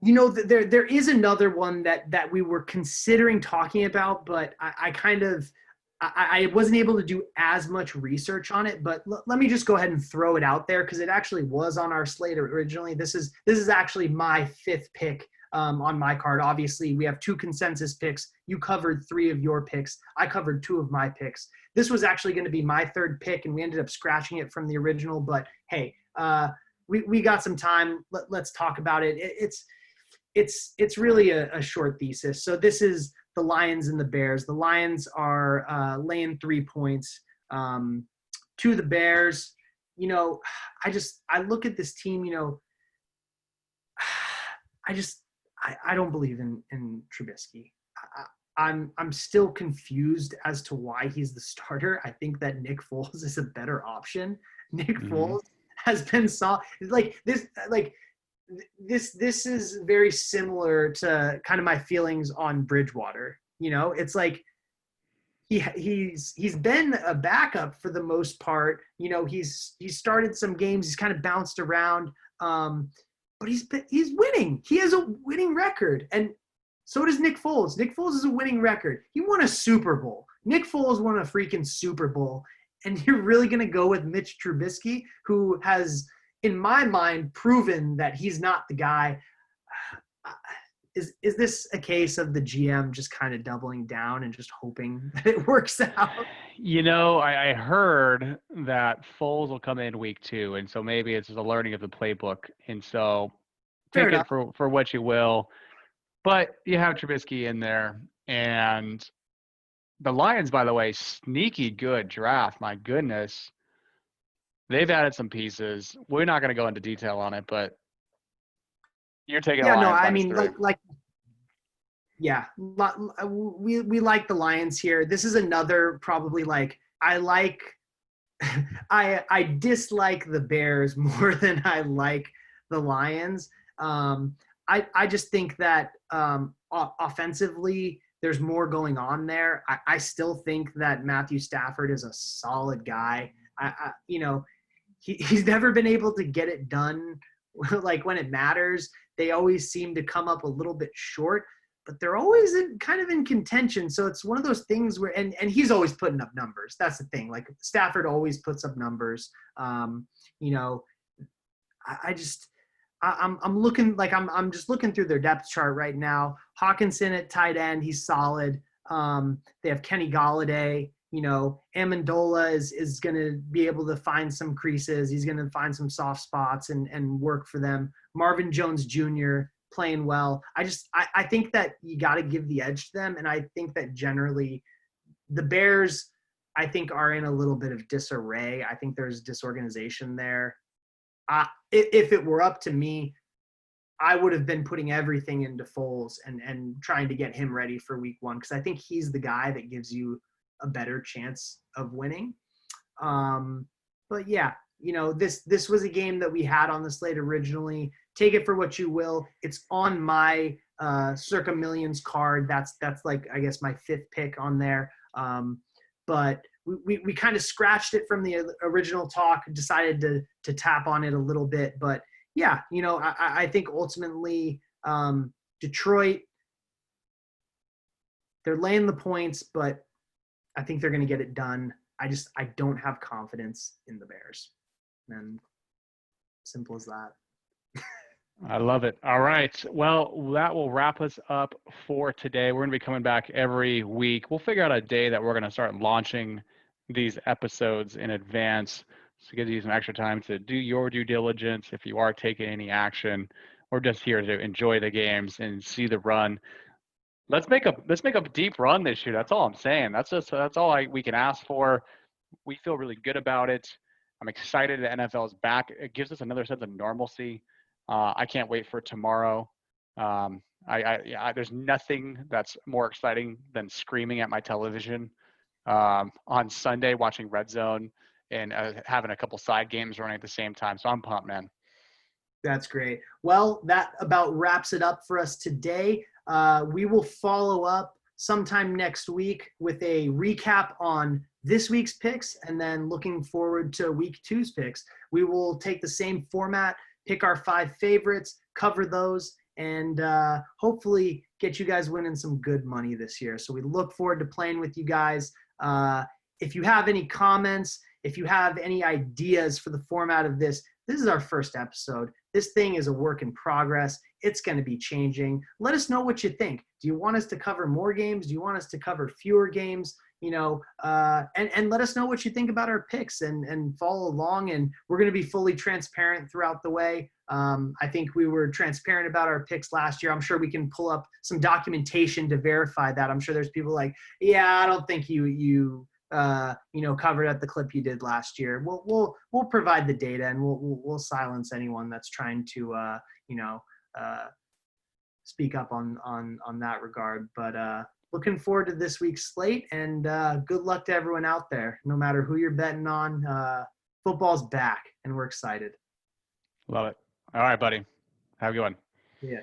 There is another one that we were considering talking about, but I wasn't able to do as much research on it. But let me just go ahead and throw it out there because it actually was on our slate originally. This is actually my 5th pick on my card. Obviously, we have 2 consensus picks. You covered 3 of your picks. I covered 2 of my picks. This was actually going to be my 3rd pick, and we ended up scratching it from the original. But hey, we got some time. Let's talk about it. It's really a short thesis. So this is the Lions and the Bears. The Lions are laying 3 points to the Bears. I look at this team. I don't believe in Trubisky. I'm still confused as to why he's the starter. I think that Nick Foles is a better option. Nick Foles has been this is very similar to kind of my feelings on Bridgewater. It's like he's been a backup for the most part. He's started some games. He's kind of bounced around, but he's winning. He has a winning record, and so does Nick Foles. Nick Foles is a winning record. He won a Super Bowl. Nick Foles won a freaking Super Bowl, and you're really gonna go with Mitch Trubisky, who has, in my mind, proven that he's not the guy. Is this a case of the GM just kind of doubling down and just hoping that it works out? I heard that Foles will come in week 2, and so maybe it's just a learning of the playbook. And so take it for what you will. But you have Trubisky in there. And the Lions, by the way, sneaky good draft. My goodness. They've added some pieces. We're not going to go into detail on it, but you're taking the Lions. We like the Lions here. This is another probably I like I dislike the Bears more than I like the Lions. I just think that offensively, there's more going on there. I still think that Matthew Stafford is a solid guy. He's never been able to get it done. Like when it matters, they always seem to come up a little bit short, but they're always kind of in contention. So it's one of those things where, and he's always putting up numbers. That's the thing. Like Stafford always puts up numbers. You know, I'm looking like I'm just looking through their depth chart right now. Hawkinson at tight end, he's solid. They have Kenny Golladay. You know, Amendola is going to be able to find some creases. He's going to find some soft spots and work for them. Marvin Jones Jr. playing well. I think that you got to give the edge to them, and I think that generally the Bears, I think, are in a little bit of disarray. I think there's disorganization there. If it were up to me, I would have been putting everything into Foles and trying to get him ready for week one, because I think he's the guy that gives you a better chance of winning. But yeah, you know, this was a game that we had on the slate originally. Take it for what you will. It's on my Circa Millions card. That's like, I guess, my fifth pick on there. But we kind of scratched it from the original talk, decided to tap on it a little bit. But yeah, you know, I think ultimately Detroit, they're laying the points, but I think they're going to get it done. I don't have confidence in the Bears. And simple as that. I love it. All right. Well, that will wrap us up for today. We're going to be coming back every week. We'll figure out a day that we're going to start launching these episodes in advance, so it gives you some extra time to do your due diligence if you are taking any action, or just here to enjoy the games and see the run. Let's make a deep run this year. That's all I'm saying. That's all we can ask for. We feel really good about it. I'm excited the NFL is back. It gives us another sense of normalcy. I can't wait for tomorrow. There's nothing that's more exciting than screaming at my television on Sunday, watching Red Zone and having a couple side games running at the same time. So I'm pumped, man. That's great. Well, that about wraps it up for us today. We will follow up sometime next week with a recap on this week's picks, and then looking forward to week 2's picks. We will take the same format, pick our 5 favorites, cover those, and hopefully get you guys winning some good money this year. So we look forward to playing with you guys. If you have any comments, if you have any ideas for the format of this is our first episode. This thing is a work in progress. It's going to be changing. Let us know what you think. Do you want us to cover more games? Do you want us to cover fewer games? You know, and let us know what you think about our picks and follow along. And we're going to be fully transparent throughout the way. I think we were transparent about our picks last year. I'm sure we can pull up some documentation to verify that. I'm sure there's people like, yeah, I don't think you covered at the clip you did last year. We'll provide the data, and we'll silence anyone that's trying to speak up on that regard. But looking forward to this week's slate, and good luck to everyone out there. No matter who you're betting on, football's back, and we're excited. Love it. All right, buddy. Have a good one. Yeah.